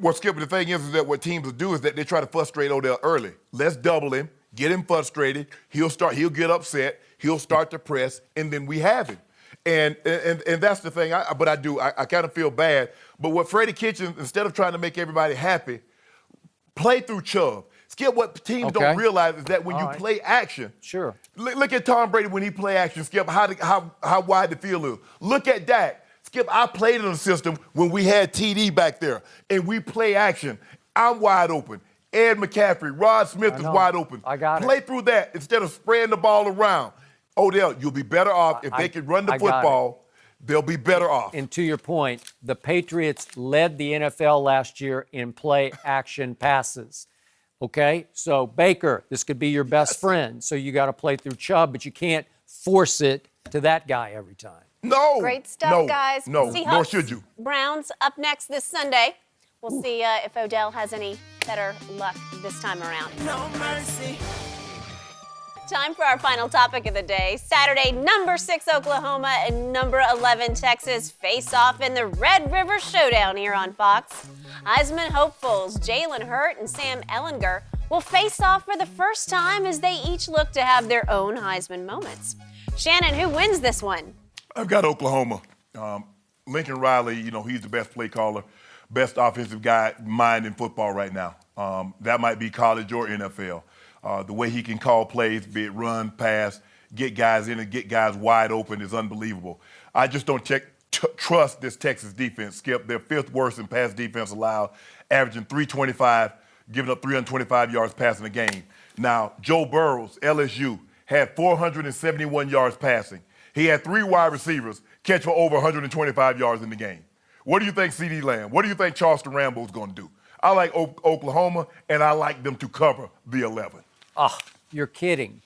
Well, Skip, the thing is that what teams will do is that they try to frustrate Odell early. Let's double him, get him frustrated. He'll get upset. He'll start to press, and then we have him. And that's the thing. I kind of feel bad. But what Freddie Kitchens, instead of trying to make everybody happy, play through Chubb. Skip, what teams don't realize is that when you play action, sure. Look at Tom Brady when he play action. Skip, how wide the field is. Look at Dak. Skip, I played in a system when we had TD back there, and we play action. I'm wide open. Ed McCaffrey, Rod Smith is wide open. I got it. Play through that instead of spreading the ball around. Odell, you'll be better off if they can run the football. They'll be better off. And to your point, the Patriots led the NFL last year in play action passes. Okay? So, Baker, this could be your best friend. So you got to play through Chubb, but you can't force it to that guy every time. No. Great stuff, guys. No, Seahawks, nor should you. Browns up next this Sunday. We'll see if Odell has any better luck this time around. No mercy. Time for our final topic of the day. Saturday, number 6 Oklahoma and number 11 Texas face off in the Red River Showdown here on Fox. Heisman hopefuls Jalen Hurt and Sam Ehlinger will face off for the first time as they each look to have their own Heisman moments. Shannon, who wins this one? I've got Oklahoma. Lincoln Riley, he's the best play caller, best offensive mind in football right now. That might be college or NFL. The way he can call plays, be it run, pass, get guys in and get guys wide open is unbelievable. I just don't trust this Texas defense, Skip. They're 5th worst in pass defense allowed, averaging 325, giving up 325 yards passing a game. Now, Joe Burrows, LSU, had 471 yards passing. He had 3 wide receivers catch for over 125 yards in the game. What do you think CeeDee Lamb? What do you think Charleston Rambo's going to do? I like Oklahoma, and I like them to cover the 11. You're kidding.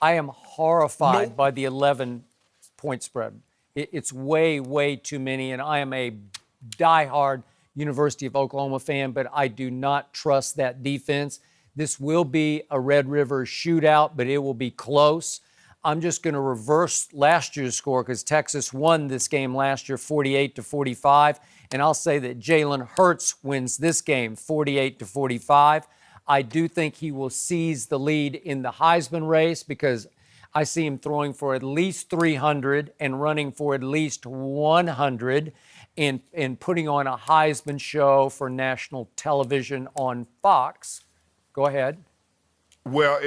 I am horrified by the 11-point spread. It's way, way too many, and I am a diehard University of Oklahoma fan, but I do not trust that defense. This will be a Red River shootout, but it will be close. I'm just going to reverse last year's score because Texas won this game last year 48-45, and I'll say that Jalen Hurts wins this game 48-45. I do think he will seize the lead in the Heisman race because I see him throwing for at least 300 and running for at least 100 and putting on a Heisman show for national television on Fox. Go ahead. Well,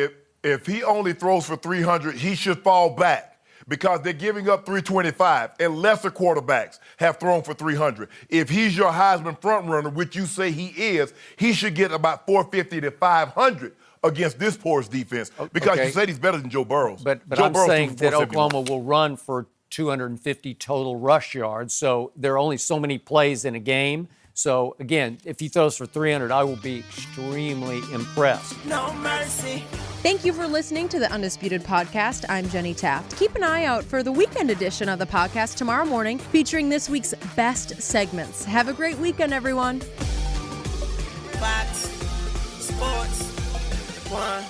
if he only throws for 300, he should fall back because they're giving up 325, and lesser quarterbacks have thrown for 300. If he's your Heisman frontrunner, which you say he is, he should get about 450 to 500 against this porous defense because you said he's better than Joe Burrows. But I'm saying that Oklahoma will run for 250 total rush yards, so there are only so many plays in a game. So, again, if he throws for 300, I will be extremely impressed. No mercy. Thank you for listening to the Undisputed Podcast. I'm Jenny Taft. Keep an eye out for the weekend edition of the podcast tomorrow morning, featuring this week's best segments. Have a great weekend, everyone. Fox Sports 1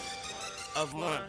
of 1.